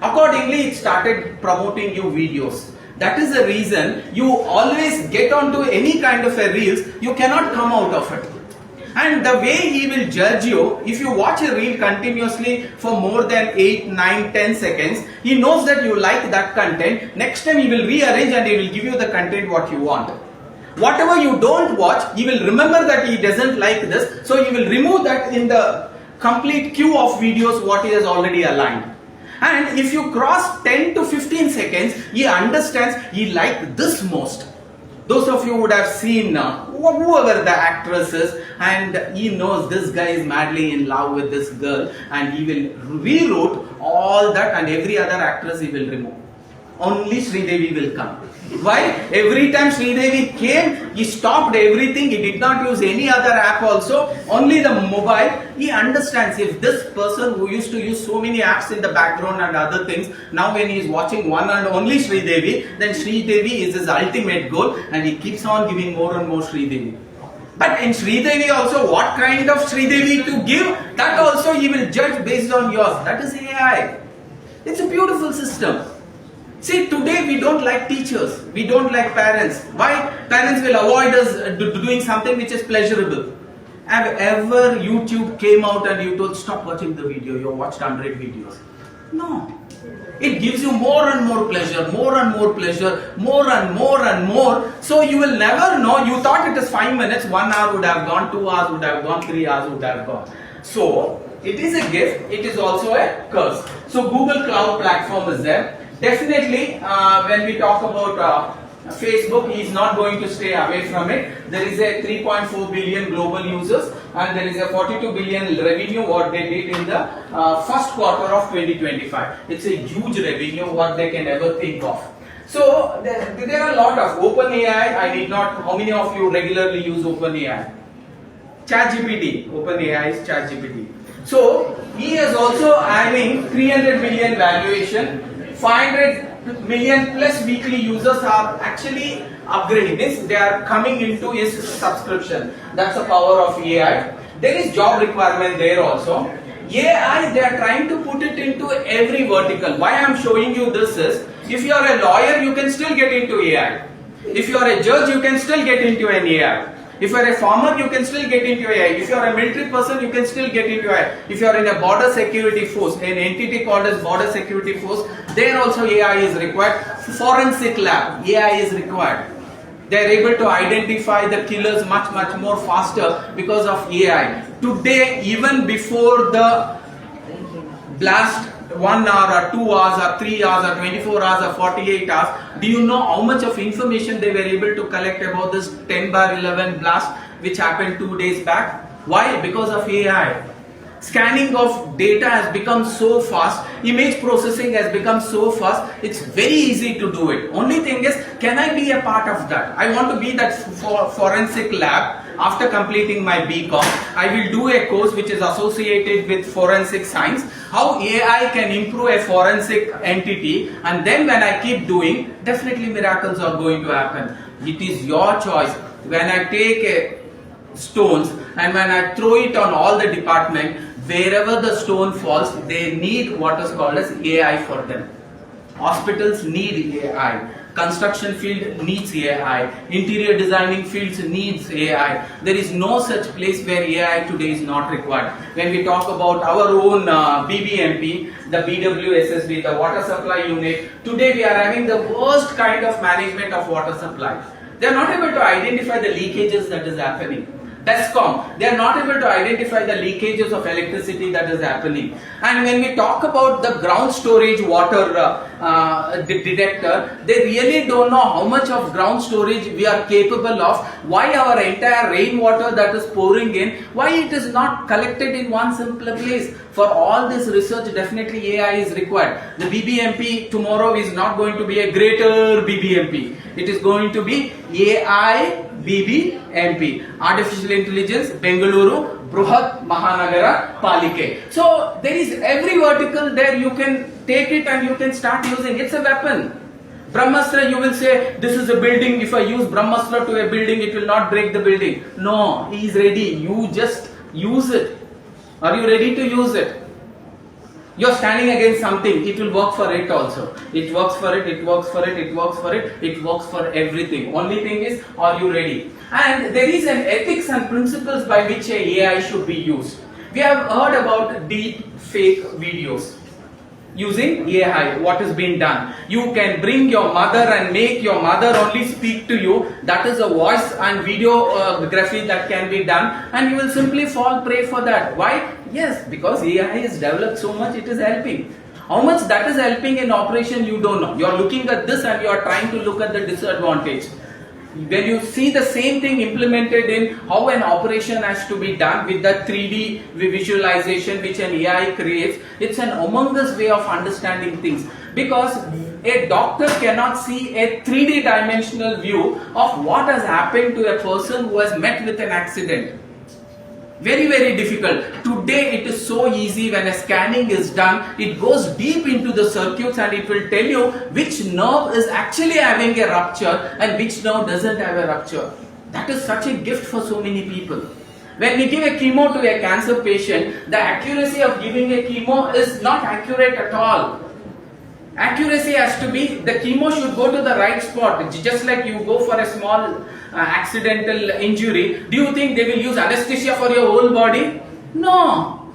Accordingly, it started promoting you videos. That is the reason you always get onto any kind of a Reels, you cannot come out of it. And the way he will judge you, if you watch a reel continuously for more than 8, 9, 10 seconds, he knows that you like that content. Next time he will rearrange and he will give you the content what you want. Whatever you don't watch, he will remember that he doesn't like this, so he will remove that in the complete queue of videos what he has already aligned. And if you cross 10 to 15 seconds, he understands he liked this most. Those of you would have seen whoever the actress is, and he knows this guy is madly in love with this girl, and he will reroute all that, and every other actress he will remove. Only Sridevi will come. Why? Every time Sridevi came, he stopped everything. He did not use any other app also, only the mobile. He understands if this person who used to use so many apps in the background and other things, now when he is watching one and only Sridevi, then Sridevi is his ultimate goal, and he keeps on giving more and more Sridevi. But in Sridevi also, what kind of Sridevi to give, that also he will judge based on yours. That is AI. It's a beautiful system. See, today we don't like teachers, we don't like parents. Why? Parents will avoid us doing something which is pleasurable. Have ever YouTube came out and you told stop watching the video, you watched 100 videos? No. It gives you more and more pleasure, more and more pleasure, more and more and more. So you will never know. You thought it is 5 minutes, 1 hour would have gone, 2 hours would have gone, 3 hours would have gone. So it is a gift, it is also a curse. So Google Cloud Platform is there. Definitely, when we talk about Facebook, he is not going to stay away from it. There is a 3.4 billion global users and there is a 42 billion revenue what they did in the first quarter of 2025. It's a huge revenue what they can ever think of. So there are a lot of OpenAI. I need not. How many of you regularly use OpenAI? ChatGPT. OpenAI is ChatGPT. So he is also having 300 million valuation. 500 million plus weekly users are actually upgrading this. They are coming into his subscription. That's the power of AI. There is job requirement there also. AI, they are trying to put it into every vertical. Why I am showing you this is, if you are a lawyer, you can still get into AI. If you are a judge, you can still get into an AI. If you are a farmer, you can still get into AI. If you are a military person, you can still get into AI. If you are in a border security force, an entity called as border security force, there also AI is required. Forensic lab, AI is required. They are able to identify the killers much more faster because of AI. Today, even before the blast, 1 hour or 2 hours or 3 hours or 24 hours or 48 hours, do you know how much of information they were able to collect about this 10/11 blast which happened 2 days back? Why? Because of AI. Scanning of data has become so fast, image processing has become so fast, it's very easy to do it. Only thing is, can I be a part of that? I want to be that forensic lab. After completing my BCom, I will do a course which is associated with forensic science, how AI can improve a forensic entity, and then when I keep doing, definitely miracles are going to happen. It is your choice. When I take stones and when I throw it on all the department, wherever the stone falls, they need what is called as AI for them. Hospitals need AI. Construction field needs AI. Interior designing fields needs AI. There is no such place where AI today is not required. When we talk about our own BBMP, the BWSSB, the water supply unit, today we are having the worst kind of management of water supply. They are not able to identify the leakages that is happening. DESCOM, they are not able to identify the leakages of electricity that is happening. And when we talk about the ground storage water detector, they really don't know how much of ground storage we are capable of, why our entire rainwater that is pouring in, why it is not collected in one simple place. For all this research, definitely AI is required. The BBMP tomorrow is not going to be a greater BBMP. It is going to be AI BBMP, Artificial Intelligence, Bengaluru, Bruhat Mahanagara Palike. So there is every vertical there, you can take it and you can start using. It's a weapon. Brahmastra, you will say, this is a building, if I use Brahmastra to a building, it will not break the building. No, he is ready. You just use it. Are you ready to use it? You're standing against something, it will work for it also. It works for it, it works for it, it works for it, it works for everything. Only thing is, are you ready? And there is an ethics and principles by which AI should be used. We have heard about deep fake videos. Using AI, what is being done? You can bring your mother and make your mother only speak to you. That is a voice and videography that can be done, and you will simply fall prey for that. Why? Yes, because AI is developed so much, it is helping. How much that is helping in operation, you don't know. You are looking at this and you are trying to look at the disadvantage. When you see the same thing implemented in how an operation has to be done with the 3D visualization which an AI creates, it's an humongous way of understanding things. Because a doctor cannot see a 3D dimensional view of what has happened to a person who has met with an accident. Very difficult. Today it is so easy. When a scanning is done, it goes deep into the circuits and it will tell you which nerve is actually having a rupture and which nerve doesn't have a rupture. That is such a gift for so many people. When we give a chemo to a cancer patient, the accuracy of giving a chemo is not accurate at all. Accuracy has to be, the chemo should go to the right spot. Just like you go for a small accidental injury, do you think they will use anesthesia for your whole body? No.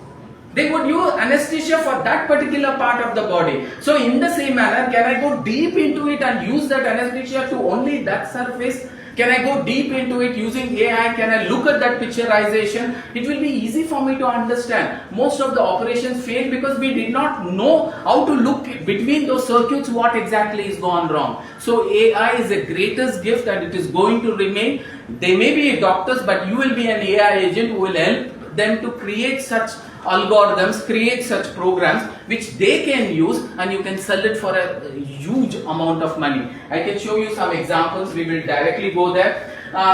They would use anesthesia for that particular part of the body. So in the same manner, can I go deep into it and use that anesthesia to only that surface? Can I go deep into it using AI? Can I look at that picturization? It will be easy for me to understand. Most of the operations fail because we did not know how to look between those circuits what exactly is gone wrong. So AI is the greatest gift and it is going to remain. They may be doctors, but you will be an AI agent who will help them to create such algorithms, create such programs which they can use, and you can sell it for a huge amount of money. I can show you some examples. We will directly go there.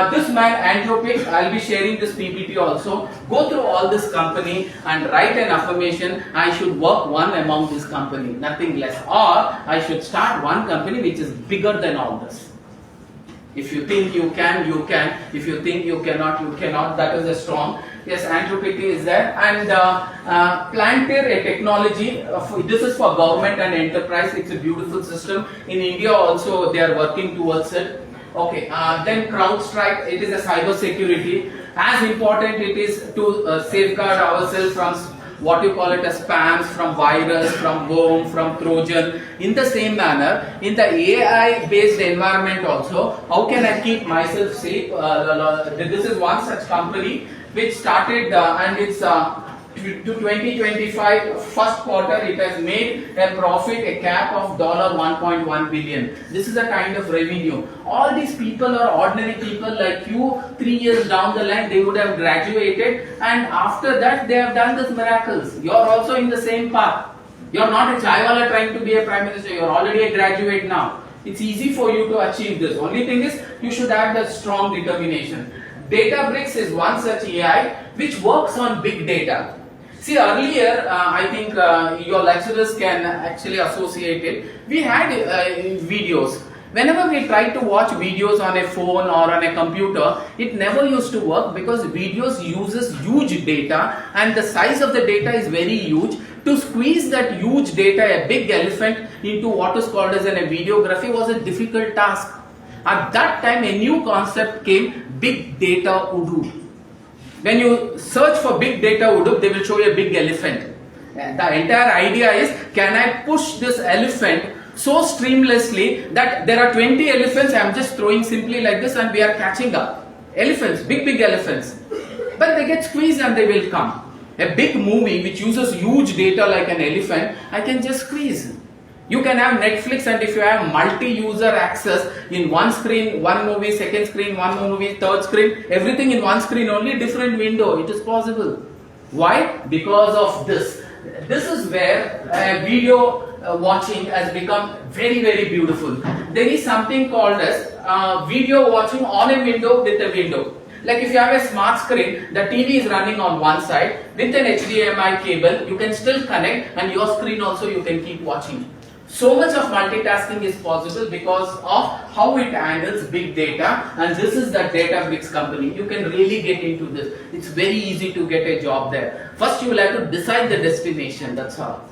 This man Anthropic, I'll be sharing this PPT also. Go through all this company and write an affirmation. I should work one among this company, nothing less. Or I should start one company which is bigger than all this. If you think you can, you can. If you think you cannot, you cannot. That is a strong. Yes, Anthropic is there. And Planter, a technology. This is for government and enterprise. It's a beautiful system. In India also they are working towards it. Okay. Then CrowdStrike. It is a cyber security. As important it is to safeguard ourselves from what you call it as spams, from virus, from worm, from Trojan. In the same manner, in the AI based environment also, how can I keep myself safe? This is one such company which started and it's to 2025 first quarter it has made a profit, a cap of $1.1 billion. This is the kind of revenue. All these people are ordinary people like you. 3 years down the line they would have graduated, and after that they have done these miracles. You are also in the same path. You are not a chaiwala trying to be a prime minister. You are already a graduate now. It's easy for you to achieve this. Only thing is you should have that strong determination. Databricks is one such AI which works on big data. See, earlier, I think your lecturers can actually associate it. We had videos. Whenever we try to watch videos on a phone or on a computer, it never used to work because videos uses huge data and the size of the data is very huge. To squeeze that huge data, a big elephant, into what is called as a videography was a difficult task. At that time, a new concept came, big data Hadoop. When you search for big data Hadoop, they will show you a big elephant. The entire idea is, can I push this elephant so streamlessly that there are 20 elephants, I am just throwing simply like this and we are catching up. Elephants, big elephants. But they get squeezed and they will come. A big movie which uses huge data like an elephant, I can just squeeze. You can have Netflix, and if you have multi-user access in one screen, one movie, second screen, one movie, third screen, everything in one screen only, different window, it is possible. Why? Because of this. This is where video watching has become very, very beautiful. There is something called as video watching on a window with a window. Like if you have a smart screen, the TV is running on one side, with an HDMI cable, you can still connect and your screen also you can keep watching. So much of multitasking is possible because of how it handles big data, and this is the Databricks company. You can really get into this. It's very easy to get a job there. First you will have to decide the destination, that's all.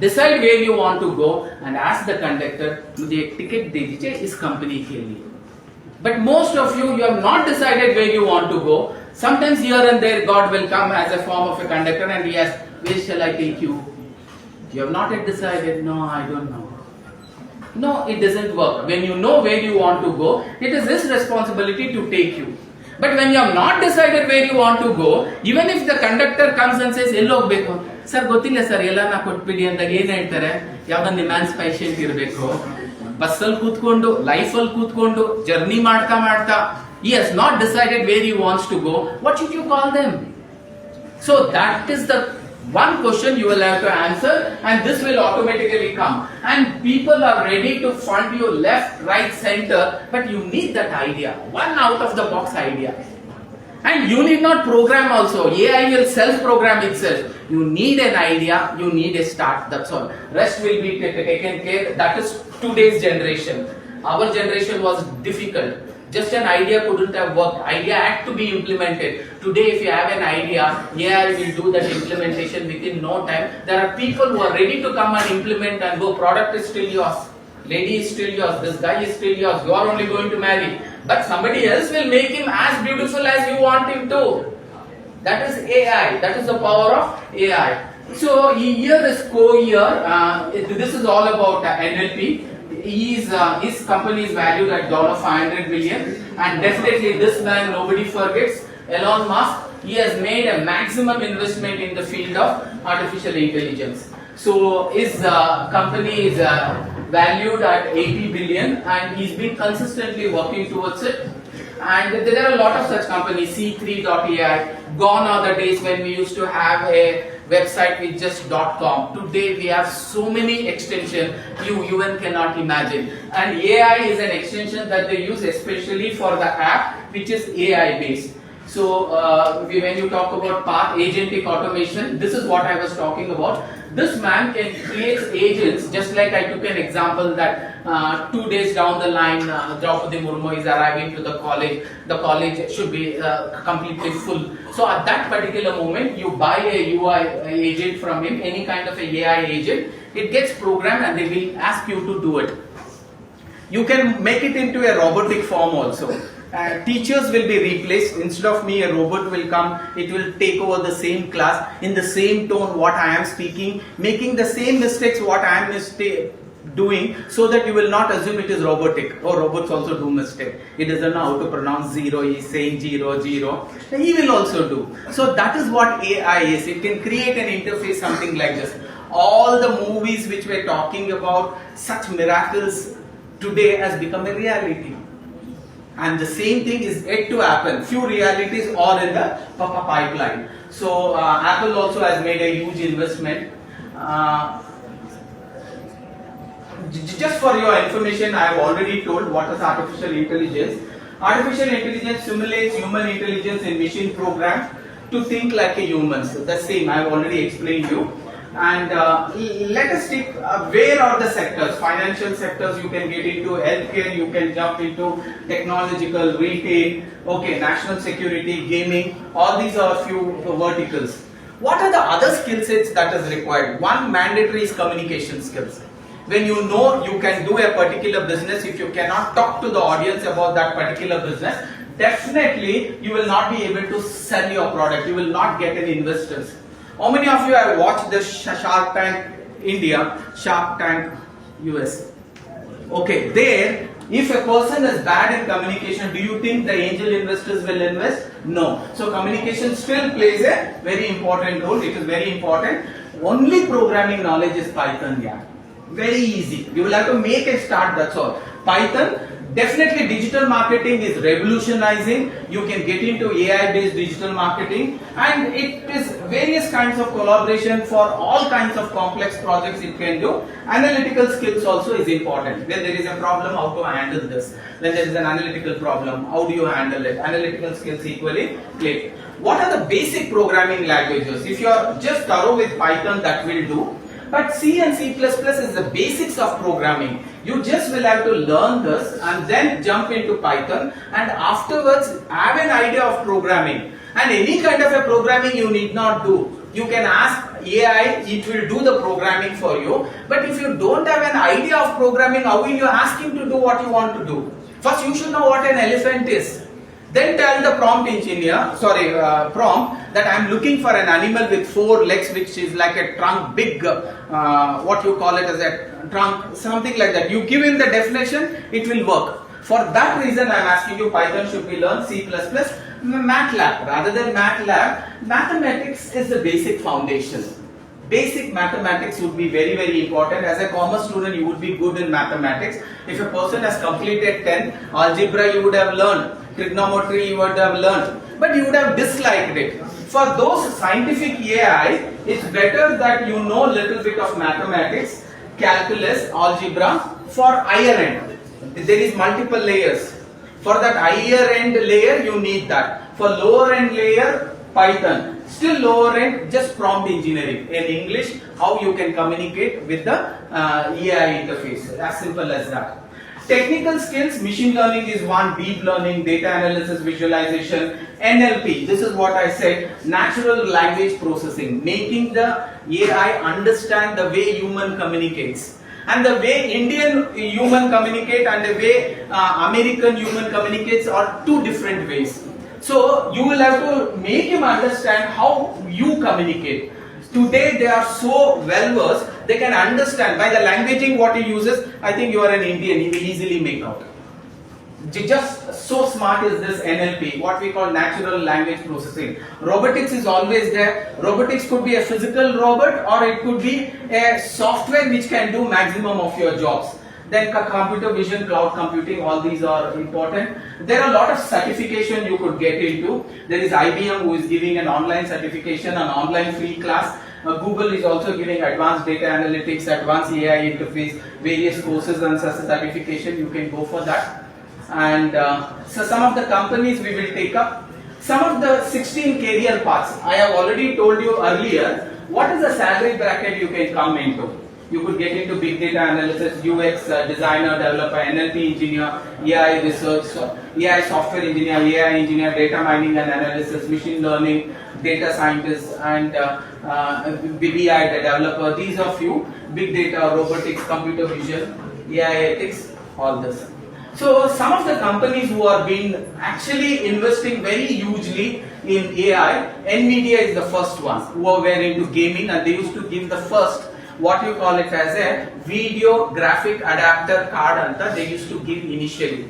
Decide where you want to go and ask the conductor, "Mujhe ticket de dijiye is company ke liye." But most of you have not decided where you want to go. Sometimes here and there God will come as a form of a conductor and he asks, "Where shall I take you?" You have not yet decided. "No, I don't know." No, it doesn't work. When you know where you want to go, it is his responsibility to take you. But when you have not decided where you want to go, even if the conductor comes and says, "Ello hogbeko," "Sir, gottilla sir, ella na kottbidi" anta ಏನು ಹೇಳ್ತಾರೆ, ಯಾವೊಂದು ಇಮ್ಯಾನ್ಸ್ಪೇಷನ್ ಇರಬೇಕು. ಬಸ್ಸಲ್ಲಿ ಕೂತ್ಕೊಂಡು, ಲೈಫಲ್ಲಿ ಕೂತ್ಕೊಂಡು, journey ಮಾಡ್ತಾ, he has not decided where he wants to go. What should you call them? So that is the one question you will have to answer, and this will automatically come. And people are ready to fund you left, right, center, but you need that idea, one out of the box idea. And you need not program also. AI will self-program itself. You need an idea, you need a start, that's all. Rest will be taken care. That is today's generation. Our generation was difficult. Just an idea couldn't have worked. Idea had to be implemented. Today, if you have an idea, AI will do that implementation within no time. There are people who are ready to come and implement and go. Product is still yours. Lady is still yours. This guy is still yours. You are only going to marry. But somebody else will make him as beautiful as you want him to. That is AI. That is the power of AI. So here is Co here. This is all about NLP. His company is valued at $500 billion, and definitely this man nobody forgets. Elon Musk. He has made a maximum investment in the field of artificial intelligence. So his company is valued at 80 billion, and he's been consistently working towards it. And there are a lot of such companies. C3.ai. Gone are the days when we used to have a website with just .com. Today we have so many extensions you even cannot imagine. And AI is an extension that they use especially for the app which is AI based. So when you talk about path agentic automation, this is what I was talking about. This man can create agents, just like I took an example that 2 days down the line, Draupadi Murmu is arriving to the college should be completely full. So at that particular moment, you buy a UI agent from him, any kind of a AI agent, it gets programmed and they will ask you to do it. You can make it into a robotic form also. Teachers will be replaced. Instead of me, a robot will come. It will take over the same class in the same tone what I am speaking, making the same mistakes what I am doing, so that you will not assume it is robotic. Oh, robots also do mistake. He doesn't know how to pronounce zero. He is saying 0, 0. He will also do. So that is what AI is. It can create an interface, something like this. All the movies which we are talking about, such miracles today has become a reality. And the same thing is yet to happen. Few realities are in the pipeline. So Apple also has made a huge investment. Just for your information, I have already told what is artificial intelligence. Artificial intelligence simulates human intelligence in machine programs to think like a human. So the same I have already explained you. And let us take where are the sectors? Financial sectors you can get into, healthcare you can jump into, technological, retail, okay, national security, gaming. All these are a few verticals. What are the other skill sets that is required? One mandatory is communication skills. When you know you can do a particular business, if you cannot talk to the audience about that particular business, definitely you will not be able to sell your product. You will not get any investors. How many of you have watched the Shark Tank India, Shark Tank US? Okay, there, if a person is bad in communication, do you think the angel investors will invest? No. So communication still plays a very important role. It is very important. Only programming knowledge is Python, yeah. Very easy. You will have to make a start, that's all. Python. Definitely digital marketing is revolutionizing. You can get into AI based digital marketing, and it is various kinds of collaboration for all kinds of complex projects it can do. Analytical skills also is important. When there is a problem, how to handle this. When there is an analytical problem, how do you handle it? Analytical skills equally play. What are the basic programming languages? If you are just thorough with Python, that will do. But C and C++ is the basics of programming. You just will have to learn this and then jump into Python, and afterwards have an idea of programming. And any kind of a programming you need not do. You can ask AI, it will do the programming for you. But if you don't have an idea of programming, how will you ask him to do what you want to do? First you should know what an elephant is. Then tell the prompt that I am looking for an animal with 4 legs, which is like a trunk, big, what you call it as a trunk, something like that. You give him the definition, it will work. For that reason, I am asking you, Python should be learned, C++, MATLAB. Rather than MATLAB, mathematics is the basic foundation. Basic mathematics would be very, very important. As a commerce student, you would be good in mathematics. If a person has completed 10, algebra you would have learned. Trigonometry you would have learned, but you would have disliked it. For those scientific AI, it's better that you know little bit of mathematics, calculus, algebra for higher end. There is multiple layers. For that higher end layer, you need that. For lower end layer, Python. Still lower end, just prompt engineering. In English, how you can communicate with the AI interface. As simple as that. Technical skills, machine learning is one, deep learning, data analysis, visualization, NLP. This is what I said, natural language processing, making the AI understand the way human communicates. And the way Indian human communicate and the way American human communicates are two different ways. So you will have to make him understand how you communicate. Today they are so well versed, they can understand by the languaging what he uses. I think you are an Indian, you will easily make out. Just so smart is this NLP, what we call natural language processing. Robotics is always there. Robotics could be a physical robot or it could be a software which can do maximum of your jobs. Then computer vision, cloud computing, all these are important. There are a lot of certification you could get into. There is IBM who is giving an online certification, an online free class. Google is also giving advanced data analytics, advanced AI interface, various courses and certification. You can go for that. And so some of the companies we will take up. Some of the 16 career paths, I have already told you earlier, what is the salary bracket you can come into. You could get into big data analysis, UX designer, developer, NLP engineer, AI research, AI software engineer, AI engineer, data mining and analysis, machine learning, data scientist, and BBI developer. These are few. Big data, robotics, computer vision, AI ethics, all this. So some of the companies who are been actually investing very hugely in AI, Nvidia is the first one who were into gaming, and they used to give the first, what you call it as a video graphic adapter card anta they used to give initially.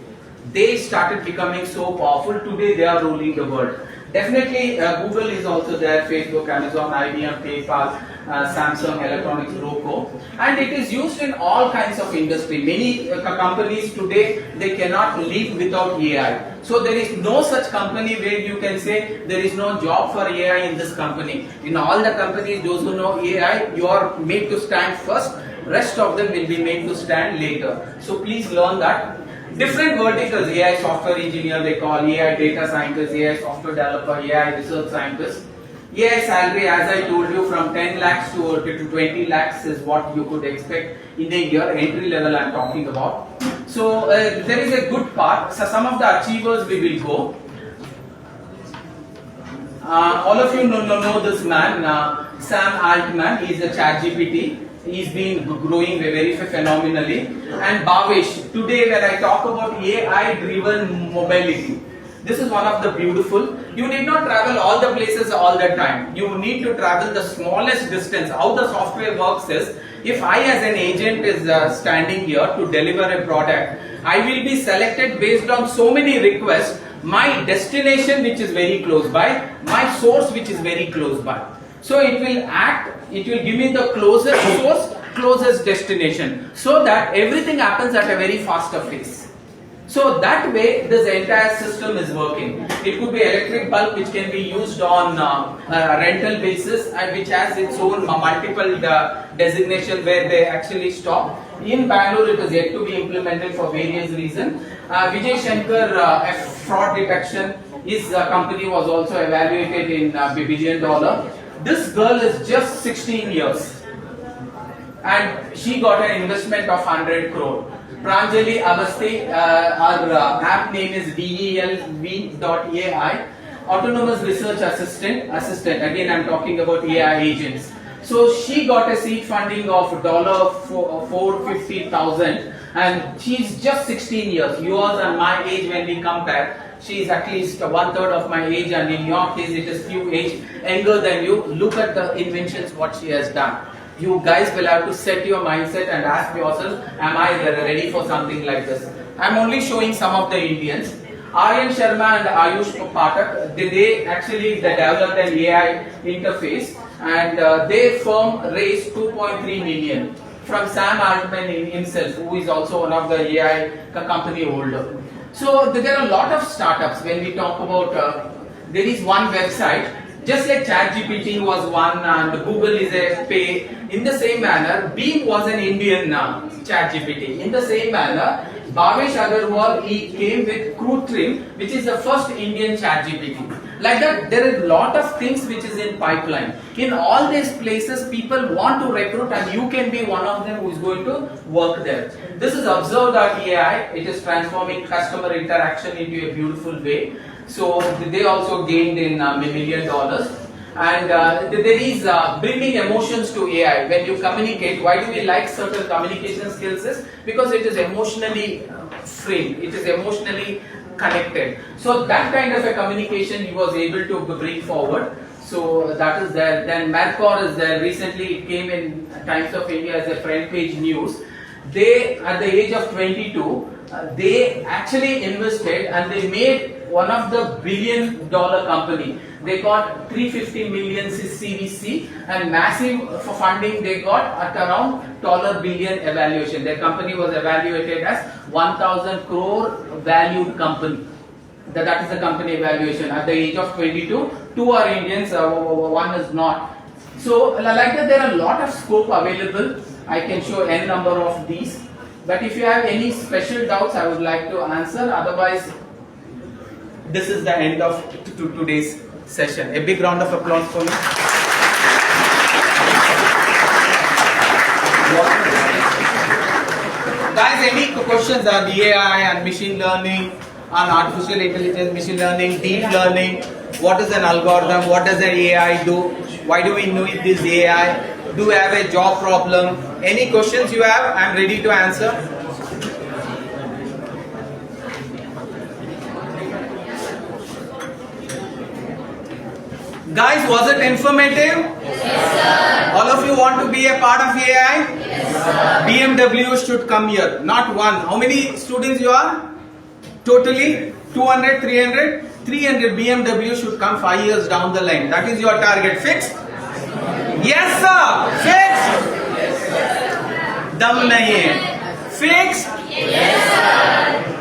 They started becoming so powerful. Today they are ruling the world. Definitely Google is also there, Facebook, Amazon, IBM, PayPal, Samsung Electronics, Roku, and it is used in all kinds of industry. Many companies today, they cannot live without AI. So there is no such company where you can say there is no job for AI in this company. In all the companies, those who know AI, you are made to stand first, rest of them will be made to stand later. So please learn that. Different verticals, AI software engineer they call, AI data scientist, AI software developer, AI research scientist. AI salary, as I told you, from 10 lakhs to 20 lakhs is what you could expect in a year, entry level I am talking about. So there is a good part. So some of the achievers we will go. All of you know this man, Sam Altman. He is a ChatGPT. He's been growing very phenomenally. And Bhavesh, today when I talk about AI driven mobility, this is one of the beautiful. You need not travel all the places all the time. You need to travel the smallest distance. How the software works is, if I as an agent is standing here to deliver a product, I will be selected based on so many requests, my destination which is very close by, my source which is very close by. So it will act, it will give me the closest source, closest destination, so that everything happens at a very faster pace. So that way this entire system is working. It could be electric bulb which can be used on rental basis and which has its own multiple designation where they actually stop. In Bangalore it is yet to be implemented for various reasons. Vijay Shankar, a fraud detection, his company was also evaluated in $1 billion. This girl is just 16 years and she got an investment of 100 crore. Pranjali Avasti, our app name is DELV.ai, Autonomous Research Assistant. Again, I'm talking about AI agents. So she got a seed funding of $450,000 and she's just 16 years. Yours and my age when we compare, she is at least 1/3 of my age, and in your case it is few age younger than you. Look at the inventions what she has done. You guys will have to set your mindset and ask yourself, am I ready for something like this? I'm only showing some of the Indians. Aryan Sharma and Ayush Pathak, they actually developed an AI interface, and their firm raised 2.3 million from Sam Altman himself, who is also one of the AI company holder. So there are a lot of startups. When we talk about, there is one website, just like ChatGPT was one and Google is a pay. In the same manner, Beam was an Indian ChatGPT. In the same manner, Bhavesh Agarwal, he came with Krutrim, which is the first Indian ChatGPT. Like that, there are a lot of things which is in pipeline. In all these places, people want to recruit, and you can be one of them who is going to work there. This is Observe.ai. It is transforming customer interaction into a beautiful way. So they also gained in $1 million. And there is bringing emotions to AI. When you communicate, why do we like certain communication skills? Is because it is emotionally framed. It is emotionally connected. So that kind of a communication he was able to bring forward. So that is there. Then Mallikarjuna is there. Recently it came in Times of India as a front page news. They, at the age of 22, they actually invested and they made one of the billion-dollar company. They got 350 million Series C and massive funding they got at around $1 billion evaluation. Their company was evaluated as 1,000 crore valued company. That is the company evaluation at the age of 22. Two are Indians, one is not. So like that, there are a lot of scope available. I can show n number of these. But if you have any special doubts, I would like to answer. Otherwise, this is the end of today's session. A big round of applause for me. Guys, any questions on AI and machine learning, on artificial intelligence, machine learning, deep learning? What is an algorithm? What does an AI do? Why do we need this AI? Do we have a job problem? Any questions you have? I am ready to answer. Guys, was it informative? Yes, sir. All of you want to be a part of AI? Yes, sir. BMW should come here, not one. How many students you are? Totally 200, 300? 300 BMW should come 5 years down the line. That is your target. Fixed? Yes, sir. Fixed? Dum nahi hai. Fixed? Yes, sir.